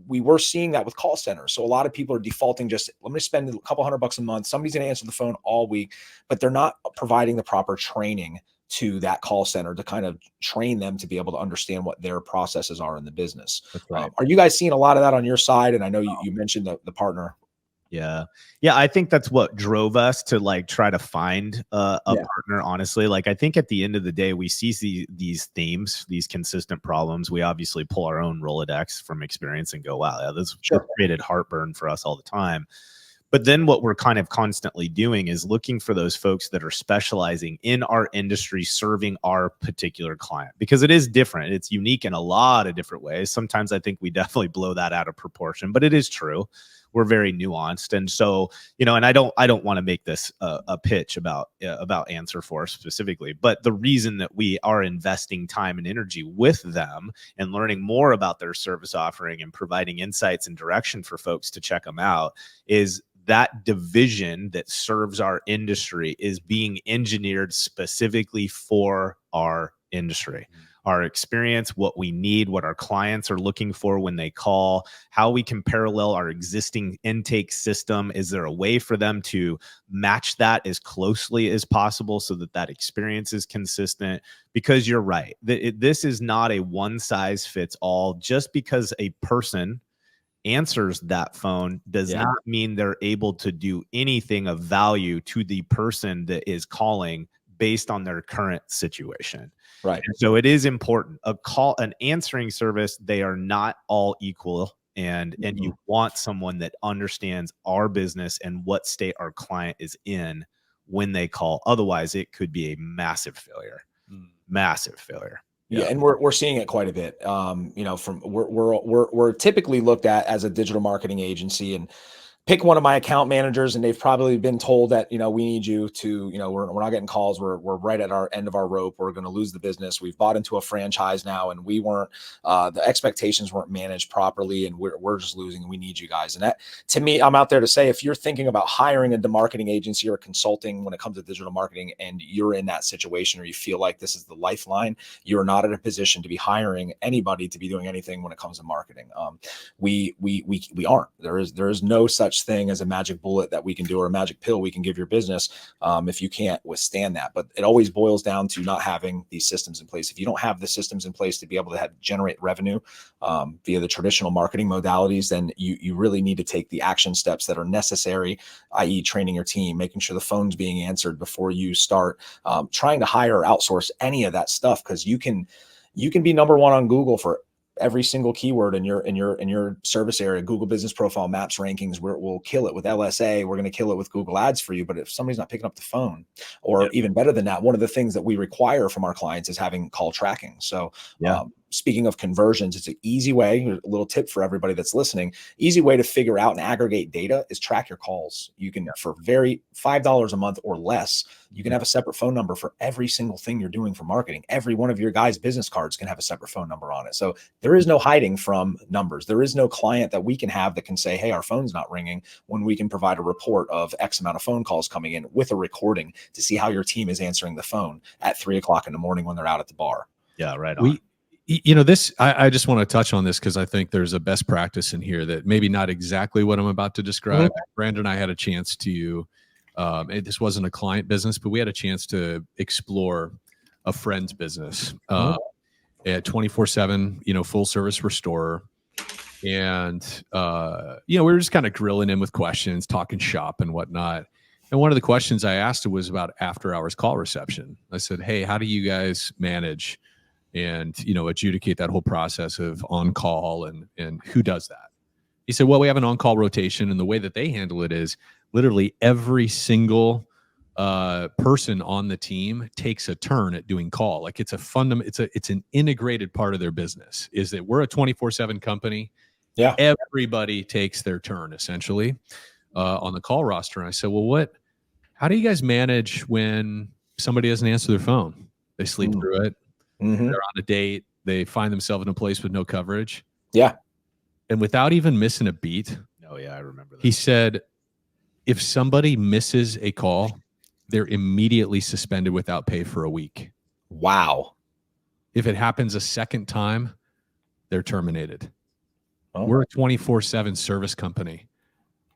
we were seeing that with call centers. So a lot of people are defaulting just, let me spend a couple $100 a month. Somebody's going to answer the phone all week, but they're not providing the proper training to that call center to kind of train them to be able to understand what their processes are in the business. That's right. Are you guys seeing a lot of that on your side? And I know you mentioned the partner. Yeah. I think that's what drove us to try to find a partner, honestly. I think at the end of the day, we see these themes, these consistent problems. We obviously pull our own Rolodex from experience and go, wow, this created heartburn for us all the time. But then what we're kind of constantly doing is looking for those folks that are specializing in our industry, serving our particular client, because it is different. It's unique in a lot of different ways. Sometimes I think we definitely blow that out of proportion, but it is true. We're very nuanced. And so, and I don't want to make this a pitch about Answer Force specifically, but the reason that we are investing time and energy with them and learning more about their service offering and providing insights and direction for folks to check them out is that division that serves our industry is being engineered specifically for our industry, our experience, what we need, what our clients are looking for when they call, how we can parallel our existing intake system. Is there a way for them to match that as closely as possible so that that experience is consistent? Because you're right, this is not a one size fits all. Just because a person answers that phone does not mean they're able to do anything of value to the person that is calling based on their current situation. Right. And so it is important. An answering service, they are not all equal. And you want someone that understands our business and what state our client is in when they call. Otherwise, it could be a massive failure. Massive failure. Yeah, and we're seeing it quite a bit. We're typically looked at as a digital marketing agency, and pick one of my account managers, and they've probably been told that, we need you to, we're not getting calls. We're right at our end of our rope. We're going to lose the business. We've bought into a franchise now, and we weren't, the expectations weren't managed properly, and we're just losing, and we need you guys. And that, to me, I'm out there to say, if you're thinking about hiring a marketing agency or consulting when it comes to digital marketing, and you're in that situation, or you feel like this is the lifeline, you're not in a position to be hiring anybody to be doing anything when it comes to marketing. We aren't. There is no such thing as a magic bullet that we can do, or a magic pill we can give your business if you can't withstand that. But it always boils down to not having these systems in place. If you don't have the systems in place to be able to generate revenue via the traditional marketing modalities, then you really need to take the action steps that are necessary, i.e. training your team, making sure the phone's being answered before you start trying to hire or outsource any of that stuff, because you can be number one on Google for every single keyword in your service area, Google Business Profile, Maps rankings, we'll kill it with LSA. We're going to kill it with Google Ads for you. But if somebody's not picking up the phone, or even better than that, one of the things that we require from our clients is having call tracking. So speaking of conversions, it's an easy way, a little tip for everybody that's listening, easy way to figure out and aggregate data is track your calls. You can, for $5 a month or less, you can have a separate phone number for every single thing you're doing for marketing. Every one of your guys' business cards can have a separate phone number on it. So there is no hiding from numbers. There is no client that we can have that can say, hey, our phone's not ringing, when we can provide a report of X amount of phone calls coming in with a recording to see how your team is answering the phone at 3 o'clock in the morning when they're out at the bar. Yeah, right on. I just want to touch on this because I think there's a best practice in here that maybe not exactly what I'm about to describe. Brandon and I had a chance to, this wasn't a client business, but we had a chance to explore a friend's business at 24/7, full service restorer. And, we were just kind of grilling him with questions, talking shop and whatnot. And one of the questions I asked was about after hours call reception. I said, hey, how do you guys manage and, adjudicate that whole process of on call and who does that? He said, well, we have an on-call rotation, and the way that they handle it is literally every single person on the team takes a turn at doing call. Like it's it's an integrated part of their business, is that we're a 24/7 company. Yeah. Everybody takes their turn essentially on the call roster. And I said, well, how do you guys manage when somebody doesn't answer their phone? They sleep through it. They're on a date. They find themselves in a place with no coverage. Yeah. And without even missing a beat. Oh yeah, I remember that. He said, if somebody misses a call, they're immediately suspended without pay for a week. Wow. If it happens a second time, they're terminated. Oh. We're a 24/7 service company.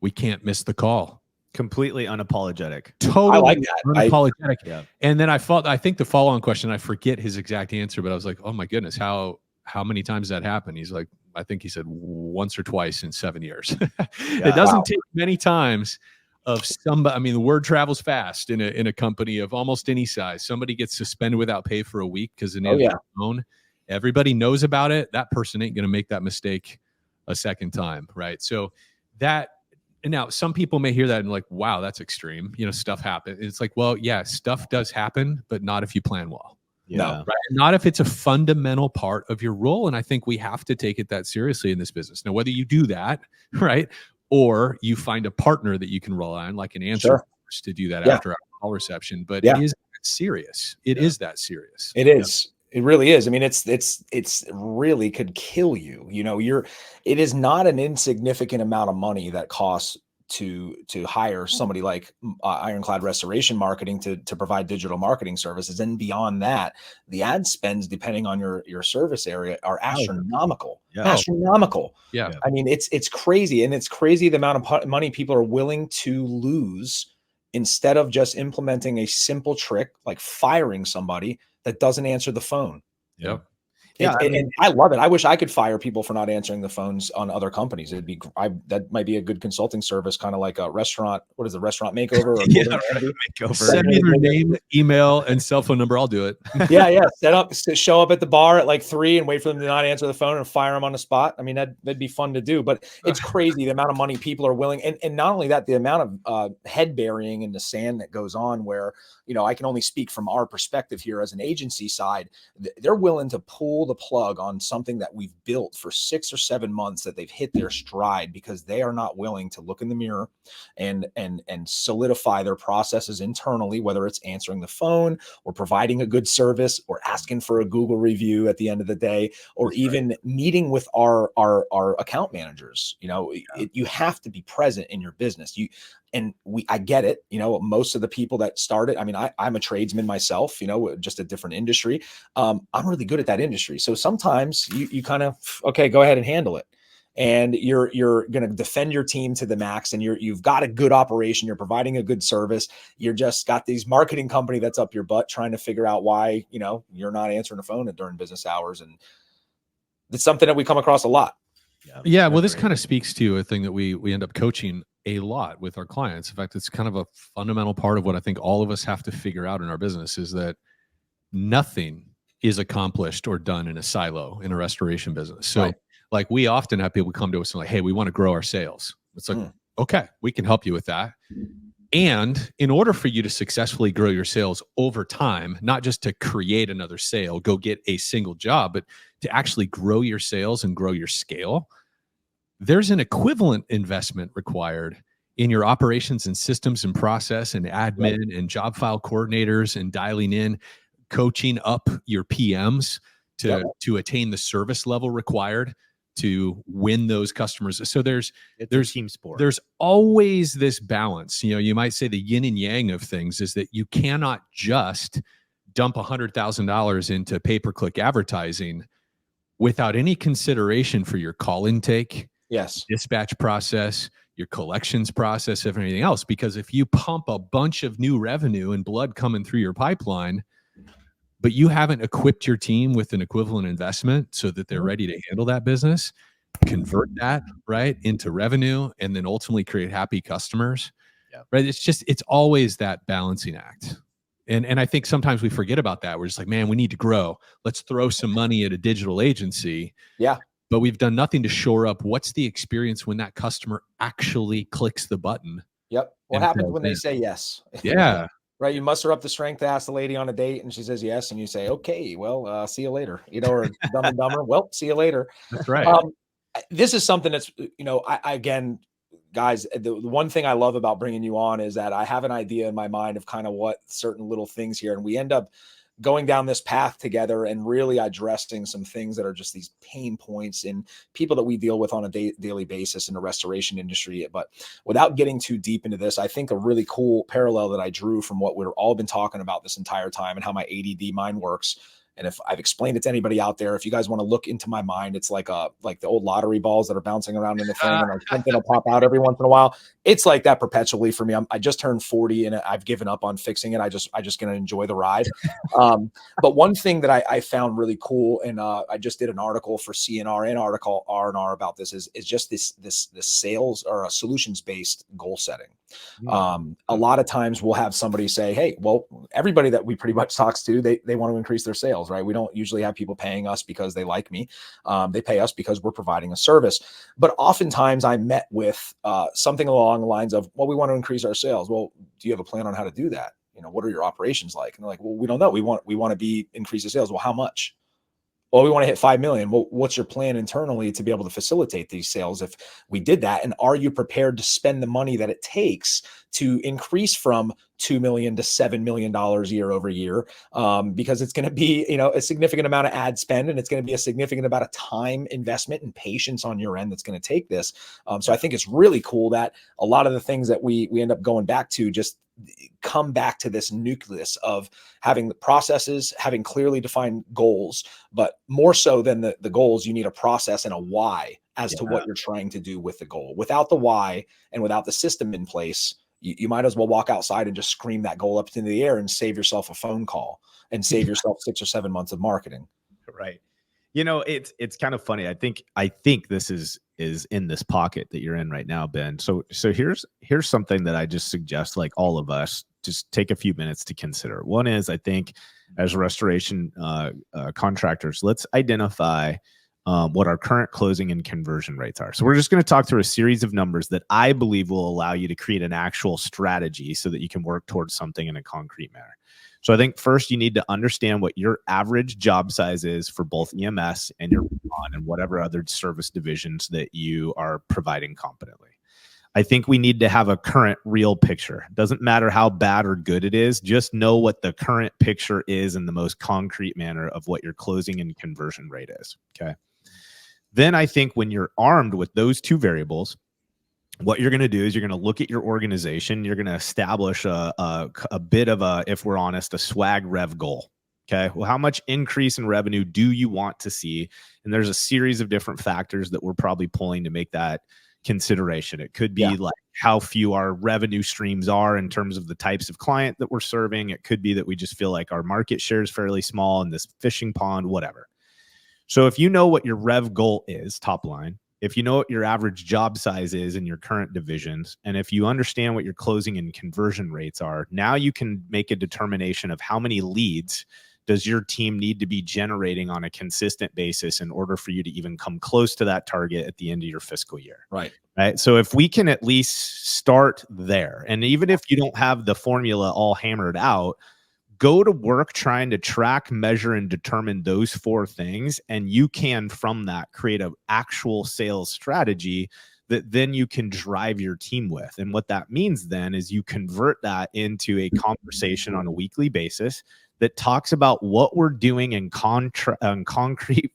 We can't miss the call. Completely unapologetic. Totally I like that. Unapologetic. And then I think the follow-on question, I forget his exact answer, but I was like, oh my goodness, how many times did that happen? He's like, I think he said once or twice in 7 years. It doesn't take many times of somebody. I mean, the word travels fast in a company of almost any size. Somebody gets suspended without pay for a week because it is their phone. Everybody knows about it. That person ain't going to make that mistake a second time, right? So and now some people may hear that and like, wow, that's extreme. Stuff happens. It's like, well, yeah, stuff does happen, but not if you plan well. Yeah. No, right? Not if it's a fundamental part of your role. And I think we have to take it that seriously in this business. Now, whether you do that, right, or you find a partner that you can rely on, like an answer to do that after our call reception, but it is serious. It is that serious. It is. It really is. I mean, it's really could kill you. It is not an insignificant amount of money that costs to hire somebody like Ironclad Restoration Marketing to provide digital marketing services. And beyond that, the ad spends, depending on your service area, are astronomical. Astronomical. Yeah. I mean, it's crazy. And it's crazy the amount of money people are willing to lose instead of just implementing a simple trick like firing somebody that doesn't answer the phone. Yep. And I love it. I wish I could fire people for not answering the phones on other companies. That might be a good consulting service, kind of like a restaurant. What is the restaurant makeover? Or makeover. Send me their name, email, and cell phone number. I'll do it. Show up at the bar at like 3 and wait for them to not answer the phone and fire them on the spot. I mean, that'd be fun to do, but it's crazy the amount of money people are willing. And not only that, the amount of head burying in the sand that goes on where, I can only speak from our perspective here as an agency side. They're willing to pull the plug on something that we've built for 6 or 7 months that they've hit their stride because they are not willing to look in the mirror and solidify their processes internally, whether it's answering the phone or providing a good service or asking for a Google review at the end of the day, or even meeting with our account managers. You have to be present in your business. I get it. Most of the people that started, I mean, I'm a tradesman myself, just a different industry. I'm really good at that industry. So sometimes you kind of, okay, go ahead and handle it. And you're going to defend your team to the max, and you've got a good operation. You're providing a good service. You're just got these marketing company that's up your butt trying to figure out why, you're not answering the phone during business hours. And it's something that we come across a lot. Yeah. Well, this kind of speaks to a thing that we end up coaching a lot with our clients. In fact, it's kind of a fundamental part of what I think all of us have to figure out in our business is that nothing is accomplished or done in a silo in a restoration business. So Right. like we often have people come to us and like, hey, we want to grow our sales. It's like, okay, we can help you with that. And in order for you to successfully grow your sales over time, not just to create another sale, go get a single job, but to actually grow your sales and grow your scale, there's an equivalent investment required in your operations and systems and process and admin and job file coordinators and dialing in, coaching up your PMs to attain the service level required to win those customers. So there's a team sport. There's always this balance. You know, you might say the yin and yang of things is that you cannot just dump $100,000 into pay-per-click advertising without any consideration for your call intake, dispatch process, your collections process, and everything else. Because if you pump a bunch of new revenue and blood coming through your pipeline, but you haven't equipped your team with an equivalent investment so that they're ready to handle that business, convert that right into revenue, and then ultimately create happy customers, right? It's always that balancing act. And I think sometimes we forget about that. We're just like, man, we need to grow. Let's throw some money at a digital agency. Yeah. But we've done nothing to shore up what's the experience when that customer actually clicks the button. Yep. What happens when they say yes? Yeah. Right. You muster up the strength to ask the lady on a date and she says yes. And you say, okay, well, see you later, you know, or Dumb and Dumber. Well, see you later. That's right. This is something that's, you know, I again, guys, the one thing I love about bringing you on is that I have an idea in my mind of kind of what certain little things here. And we end up going down this path together and really addressing some things that are just these pain points in people that we deal with on a daily basis in the restoration industry. But without getting too deep into this, I think a really cool parallel that I drew from what we've all been talking about this entire time and how my ADD mind works. And if I've explained it to anybody out there, if you guys want to look into my mind, it's like the old lottery balls that are bouncing around in the thing and like something will pop out every once in a while. It's like that perpetually for me. I just turned 40 and I've given up on fixing it. I just going to enjoy the ride. But one thing that I found really cool, and I just did an article for CNR and article R&R about this is just this sales or a solutions based goal setting. A lot of times we'll have somebody say, hey, well, everybody that we pretty much talks to, they want to increase their sales, right? We don't usually have people paying us because they like me. They pay us because we're providing a service. But oftentimes I'm met with something along the lines of, well, we want to increase our sales. Well, do you have a plan on how to do that? You know, what are your operations like? And they're like, well, we don't know. We want to increase the sales. Well, how much? Well, we want to hit 5 million. Well, what's your plan internally to be able to facilitate these sales if we did that? And are you prepared to spend the money that it takes to increase from $2 million to $7 million year over year? Because it's going to be, you know, a significant amount of ad spend, and it's going to be a significant amount of time investment and patience on your end that's going to take this. So I think it's really cool that a lot of the things that we end up going back to just come back to this nucleus of having the processes, having clearly defined goals, but more so than the goals, you need a process and a why as to what you're trying to do with the goal. Without the why and without the system in place, you might as well walk outside and just scream that goal up into the air and save yourself a phone call and save yourself 6 or 7 months of marketing. Right. You know, it's kind of funny. I think this is in this pocket that you're in right now, Ben. So here's something that I just suggest, like all of us, just take a few minutes to consider. One is, I think as restoration contractors, let's identify what our current closing and conversion rates are. So we're just going to talk through a series of numbers that I believe will allow you to create an actual strategy so that you can work towards something in a concrete manner. So I think first you need to understand what your average job size is for both EMS and your recon and whatever other service divisions that you are providing competently. I think we need to have a current real picture. Doesn't matter how bad or good it is, just know what the current picture is in the most concrete manner of what your closing and conversion rate is. Okay. Then I think when you're armed with those two variables, what you're going to do is you're going to look at your organization. You're going to establish a bit of a, if we're honest, a swag rev goal. Okay. Well, how much increase in revenue do you want to see? And there's a series of different factors that we're probably pulling to make that consideration. It could be like how few our revenue streams are in terms of the types of client that we're serving. It could be that we just feel like our market share is fairly small in this fishing pond, whatever. So if you know what your rev goal is, top line, if you know what your average job size is in your current divisions, and if you understand what your closing and conversion rates are, now you can make a determination of how many leads does your team need to be generating on a consistent basis in order for you to even come close to that target at the end of your fiscal year? Right. Right. So if we can at least start there, and even if you don't have the formula all hammered out, go to work trying to track, measure, and determine those 4 things. And you can, from that, create an actual sales strategy that then you can drive your team with. And what that means then is you convert that into a conversation on a weekly basis that talks about what we're doing in concrete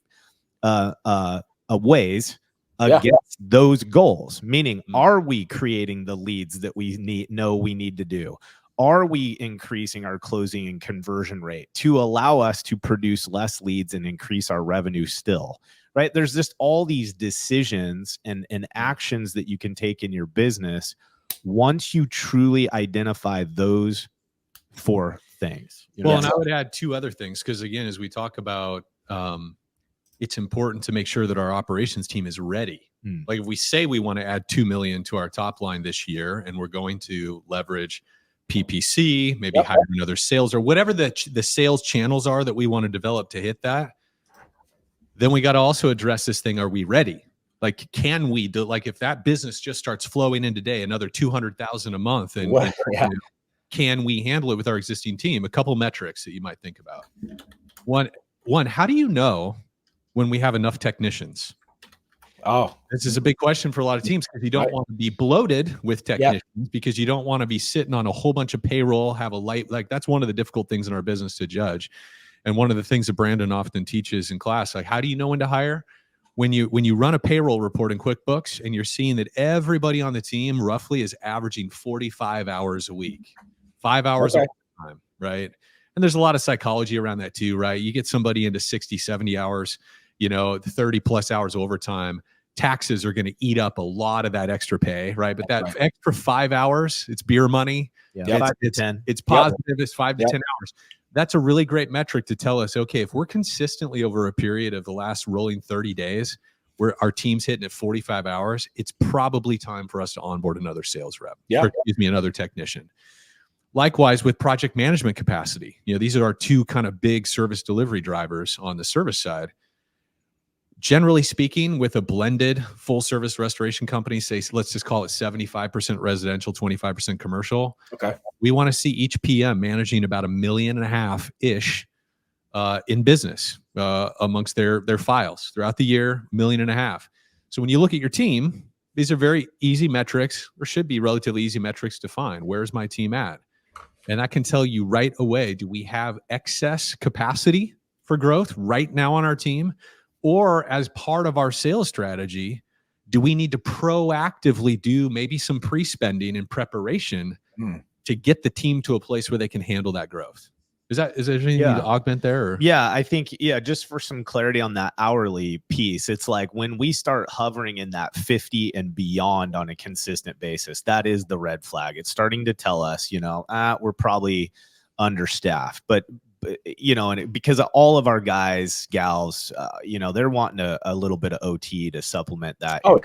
ways against those goals. Meaning, are we creating the leads that we need to do? Are we increasing our closing and conversion rate to allow us to produce less leads and increase our revenue still? Right? There's just all these decisions and actions that you can take in your business once you truly identify those 4 things. Well, and I would add 2 other things, because again, as we talk about, it's important to make sure that our operations team is ready. Like if we say we want to add 2 million to our top line this year, and we're going to leverage PPC, maybe hire another sales, or whatever the sales channels are that we want to develop to hit that, then we got to also address this thing. Are we ready? Like, can we do, like, if that business just starts flowing in today, another 200,000 a month, and can we handle it with our existing team? A couple metrics that you might think about. One, how do you know when we have enough technicians? Oh, this is a big question for a lot of teams, because you don't want to be bloated with technicians, because you don't want to be sitting on a whole bunch of payroll, have a light, like that's one of the difficult things in our business to judge. And one of the things that Brandon often teaches in class, like, how do you know when to hire? When you run a payroll report in QuickBooks and you're seeing that everybody on the team roughly is averaging 45 hours a week, 5 hours of time, right? And there's a lot of psychology around that too, right? You get somebody into 60, 70 hours, 30 plus hours overtime. Taxes are going to eat up a lot of that extra pay, right? But that extra 5 hours, it's beer money. Yeah, 5 to 10. It's positive. It's 5 to 10 hours. That's a really great metric to tell us, okay, if we're consistently over a period of the last rolling 30 days, where our team's hitting at 45 hours, it's probably time for us to onboard another sales rep. Or, another technician. Likewise with project management capacity. These are our 2 kind of big service delivery drivers on the service side. Generally speaking, with a blended full service restoration company, say, let's just call it 75% residential, 25% commercial. Okay. We want to see each PM managing about $1.5 million-ish in business amongst their files throughout the year, $1.5 million. So when you look at your team, these are very easy metrics, or should be relatively easy metrics to find. Where's my team at? And I can tell you right away, do we have excess capacity for growth right now on our team? Or as part of our sales strategy, do we need to proactively do maybe some pre-spending and preparation to get the team to a place where they can handle that growth? Is there anything you need to augment there? Or? Yeah, I think, just for some clarity on that hourly piece, it's like when we start hovering in that 50 and beyond on a consistent basis, that is the red flag. It's starting to tell us, we're probably understaffed, but and because all of our guys, gals, they're wanting a little bit of OT to supplement that. Of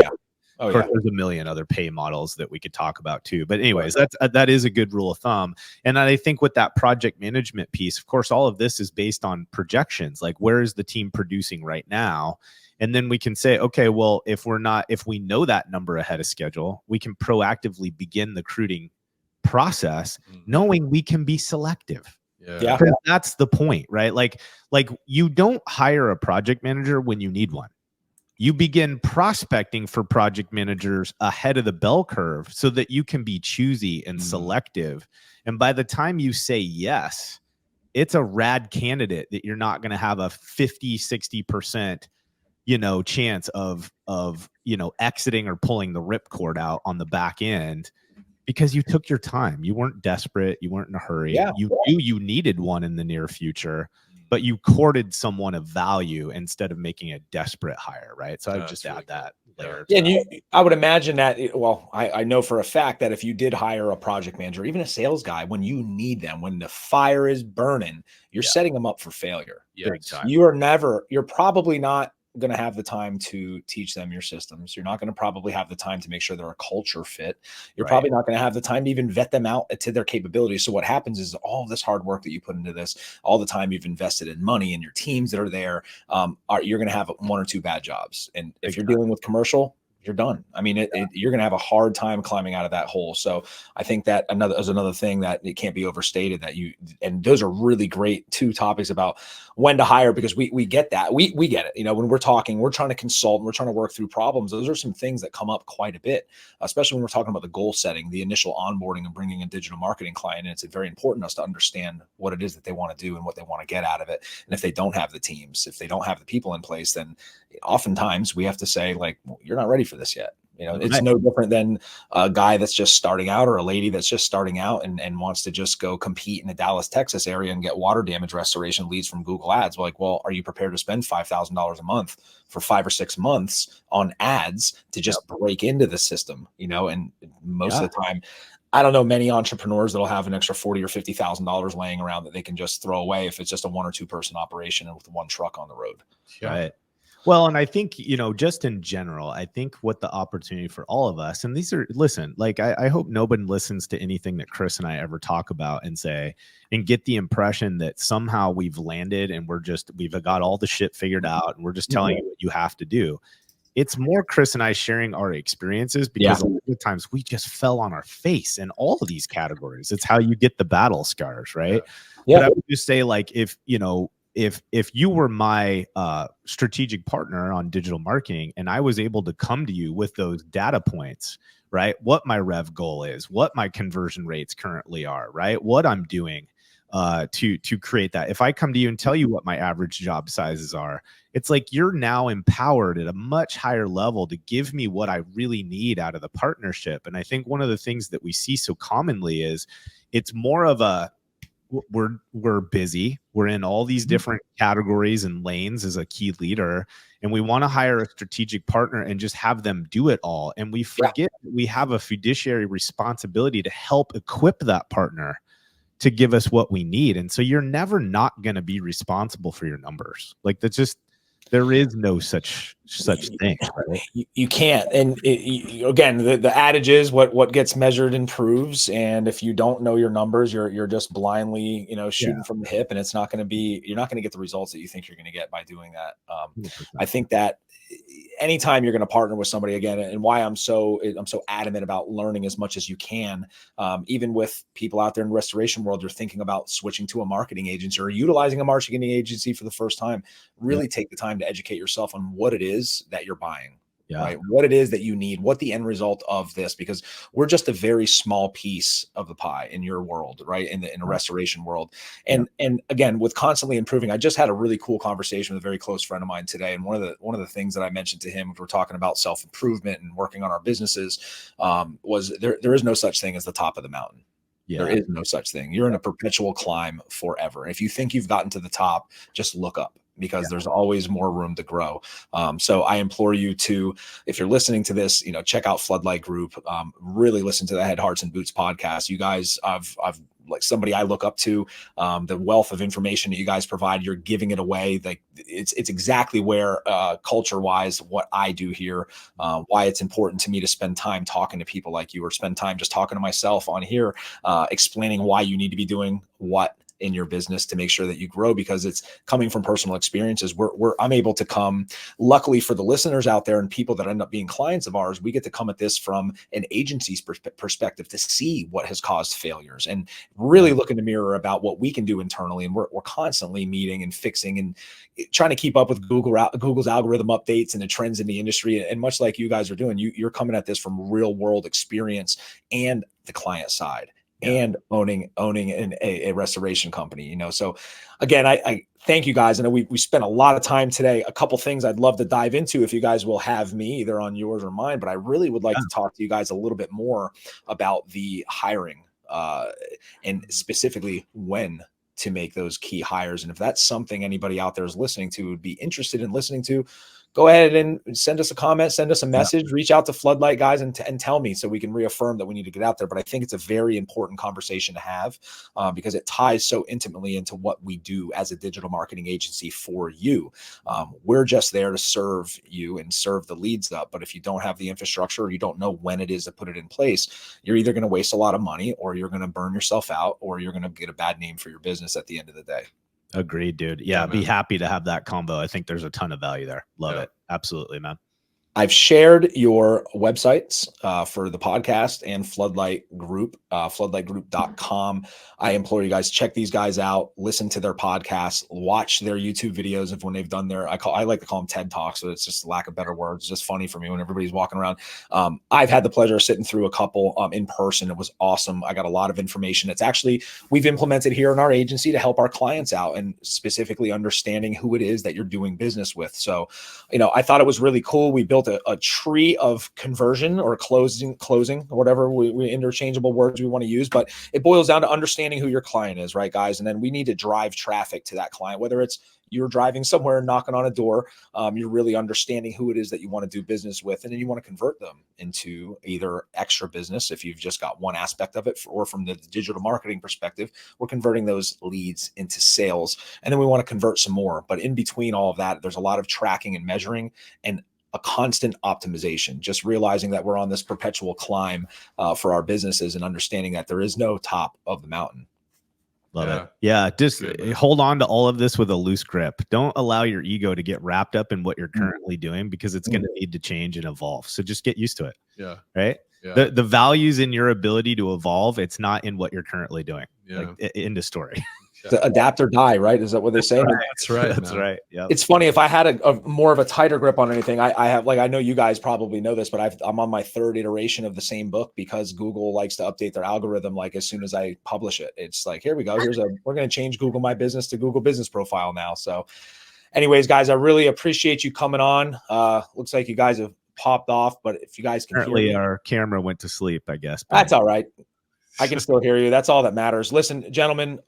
course, there's a million other pay models that we could talk about too. But anyways, that is a good rule of thumb. And I think with that project management piece, of course, all of this is based on projections. Like, where is the team producing right now? And then we can say, okay, well, if we know that number ahead of schedule, we can proactively begin the recruiting process, knowing we can be selective. Yeah. That's the point, right? Like you don't hire a project manager when you need one. You begin prospecting for project managers ahead of the bell curve so that you can be choosy and selective. And by the time you say yes, it's a rad candidate that you're not going to have a 50, 60%, chance of exiting or pulling the ripcord out on the back end. Because you took your time. You weren't desperate. You weren't in a hurry. Yeah. You knew you needed one in the near future, but you courted someone of value instead of making a desperate hire, right? So I would just add that layer. Yeah, and I would imagine that, I know for a fact that if you did hire a project manager, even a sales guy, when you need them, when the fire is burning, you're setting them up for failure. Yeah, big time. You're probably not going to have the time to teach them your systems. You're not going to probably have the time to make sure they're a culture fit. You're Right. probably not going to have the time to even vet them out to their capabilities. So what happens is all of this hard work that you put into this, all the time you've invested in money and your teams that are there, you're going to have one or two bad jobs. And if you're dealing with commercial, you're done. I mean, you're going to have a hard time climbing out of that hole. So I think that another thing that it can't be overstated and those are really great two topics about when to hire, because we get that. We get it. When we're talking, we're trying to consult and we're trying to work through problems. Those are some things that come up quite a bit, especially when we're talking about the goal setting, the initial onboarding and bringing a digital marketing client. And it's very important to us to understand what it is that they want to do and what they want to get out of it. And if they don't have the teams, if they don't have the people in place, then oftentimes we have to say, like, well, you're not ready for this yet. It's no different than a guy that's just starting out or a lady that's just starting out and wants to just go compete in the Dallas, Texas area and get water damage restoration leads from Google ads. Well, are you prepared to spend $5,000 a month for 5 or 6 months on ads to just break into the system? And most of the time, I don't know many entrepreneurs that'll have an extra $40,000 or $50,000 laying around that they can just throw away if it's just a 1 or 2 person operation and with one truck on the road. Right. Well, and I think, just in general, I think what the opportunity for all of us, and listen, like, I hope nobody listens to anything that Chris and I ever talk about and get the impression that somehow we've landed and we've got all the shit figured out and we're just telling you what you have to do. It's more Chris and I sharing our experiences, because a lot of times we just fell on our face in all of these categories. It's how you get the battle scars, right? Yeah. But I would just say, like, if you were my strategic partner on digital marketing and I was able to come to you with those data points, right? What my rev goal is, what my conversion rates currently are, right? What I'm doing to create that. If I come to you and tell you what my average job sizes are, it's like you're now empowered at a much higher level to give me what I really need out of the partnership. And I think one of the things that we see so commonly is it's more of a, we're busy. We're in all these different categories and lanes as a key leader, and we want to hire a strategic partner and just have them do it all. And we forget that we have a fiduciary responsibility to help equip that partner to give us what we need. And so you're never not going to be responsible for your numbers. Like, that's just, there is no such thing. Right? You can't. And again, the adage is what gets measured improves. And if you don't know your numbers, you're just blindly, shooting from the hip, and you're not going to get the results that you think you're going to get by doing that. I think that anytime you're going to partner with somebody, again, and why I'm so adamant about learning as much as you can, even with people out there in the restoration world, you're thinking about switching to a marketing agency or utilizing a marketing agency for the first time, really take the time to educate yourself on what it is that you're buying. Right? What it is that you need, what the end result of this, because we're just a very small piece of the pie in your world, right? In the restoration world. And again, with constantly improving, I just had a really cool conversation with a very close friend of mine today. And one of the things that I mentioned to him, if we're talking about self-improvement and working on our businesses, was there is no such thing as the top of the mountain. There is no such thing. You're in a perpetual climb forever. If you think you've gotten to the top, just look up, because there's always more room to grow. So I implore you to, if you're listening to this, check out Floodlight Group. Really listen to the Head, Hearts, and Boots podcast. You guys, I've like somebody I look up to. The wealth of information that you guys provide, you're giving it away. Like it's exactly where culture-wise, what I do here, why it's important to me to spend time talking to people like you, or spend time just talking to myself on here, explaining why you need to be doing what in your business to make sure that you grow, because it's coming from personal experiences. I'm able to come, luckily for the listeners out there and people that end up being clients of ours, we get to come at this from an agency's perspective to see what has caused failures and really look in the mirror about what we can do internally. And we're constantly meeting and fixing and trying to keep up with Google's algorithm updates and the trends in the industry. And much like you guys are doing, you're coming at this from real world experience and the client side. And owning a restoration company, So again, I thank you guys. I know we spent a lot of time today. A couple things I'd love to dive into if you guys will have me either on yours or mine, but I really would like to talk to you guys a little bit more about the hiring and specifically when to make those key hires. And if that's something anybody out there is listening to would be interested in listening to, go ahead and send us a comment, send us a message, reach out to Floodlight guys and tell me so we can reaffirm that we need to get out there. But I think it's a very important conversation to have because it ties so intimately into what we do as a digital marketing agency for you. We're just there to serve you and serve the leads up. But if you don't have the infrastructure or you don't know when it is to put it in place, you're either going to waste a lot of money or you're going to burn yourself out or you're going to get a bad name for your business at the end of the day. Agreed, dude. Yeah, be happy to have that combo. I think there's a ton of value there. Love it. Absolutely, man. I've shared your websites for the podcast and Floodlight Group, floodlightgroup.com. I implore you guys, check these guys out, listen to their podcasts, watch their YouTube videos of when they've done their, I like to call them TED Talks, so it's just lack of better words. It's just funny for me when everybody's walking around. I've had the pleasure of sitting through a couple in person. It was awesome. I got a lot of information that's actually we've implemented here in our agency to help our clients out and specifically understanding who it is that you're doing business with. So, I thought it was really cool. We built a tree of conversion or closing, or whatever we interchangeable words we want to use, but it boils down to understanding who your client is, right, guys? And then we need to drive traffic to that client, whether it's you're driving somewhere and knocking on a door, you're really understanding who it is that you want to do business with, and then you want to convert them into either extra business if you've just got one aspect of it, or from the digital marketing perspective, we're converting those leads into sales, and then we want to convert some more. But in between all of that, there's a lot of tracking and measuring and a constant optimization, just realizing that we're on this perpetual climb for our businesses and understanding that there is no top of the mountain. Love it. Yeah. Just hold on to all of this with a loose grip. Don't allow your ego to get wrapped up in what you're currently doing because it's going to need to change and evolve. So just get used to it. Yeah. Right. Yeah. The value's in your ability to evolve. It's not in what you're currently doing. Yeah. Like, end of story. To adapt or die, right? Is that what they say? That's right. That's right. Yeah. It's funny, if I had a more of a tighter grip on anything, I have, like, I know you guys probably know this, but I'm on my third iteration of the same book because Google likes to update their algorithm. Like as soon as I publish it, it's like, here we go. We're going to change Google My Business to Google Business Profile now. So anyways, guys, I really appreciate you coming on. Looks like you guys have popped off, but if you guys can apparently our camera went to sleep, I guess. That's all right. I can still hear you. That's all that matters. Listen, gentlemen,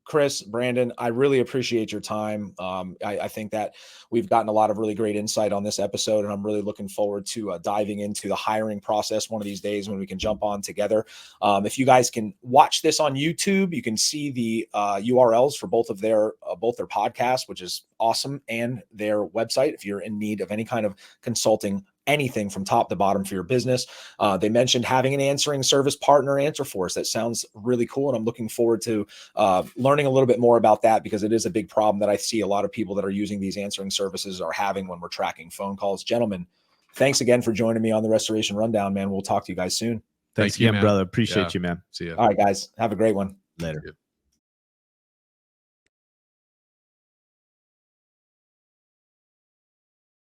Chris, Brandon, I really appreciate your time. I think that we've gotten a lot of really great insight on this episode, and I'm really looking forward to diving into the hiring process one of these days when we can jump on together. If you guys can watch this on YouTube, you can see the URLs for both their podcasts, which is awesome, and their website if you're in need of any kind of consulting, anything from top to bottom for your business. They mentioned having an answering service partner answer for us. That sounds really cool. And I'm looking forward to learning a little bit more about that because it is a big problem that I see a lot of people that are using these answering services are having when we're tracking phone calls. Gentlemen, thanks again for joining me on the Restoration Rundown, man. We'll talk to you guys soon. Thanks again, brother. Appreciate you, man. See you. All right, guys. Have a great one. Later.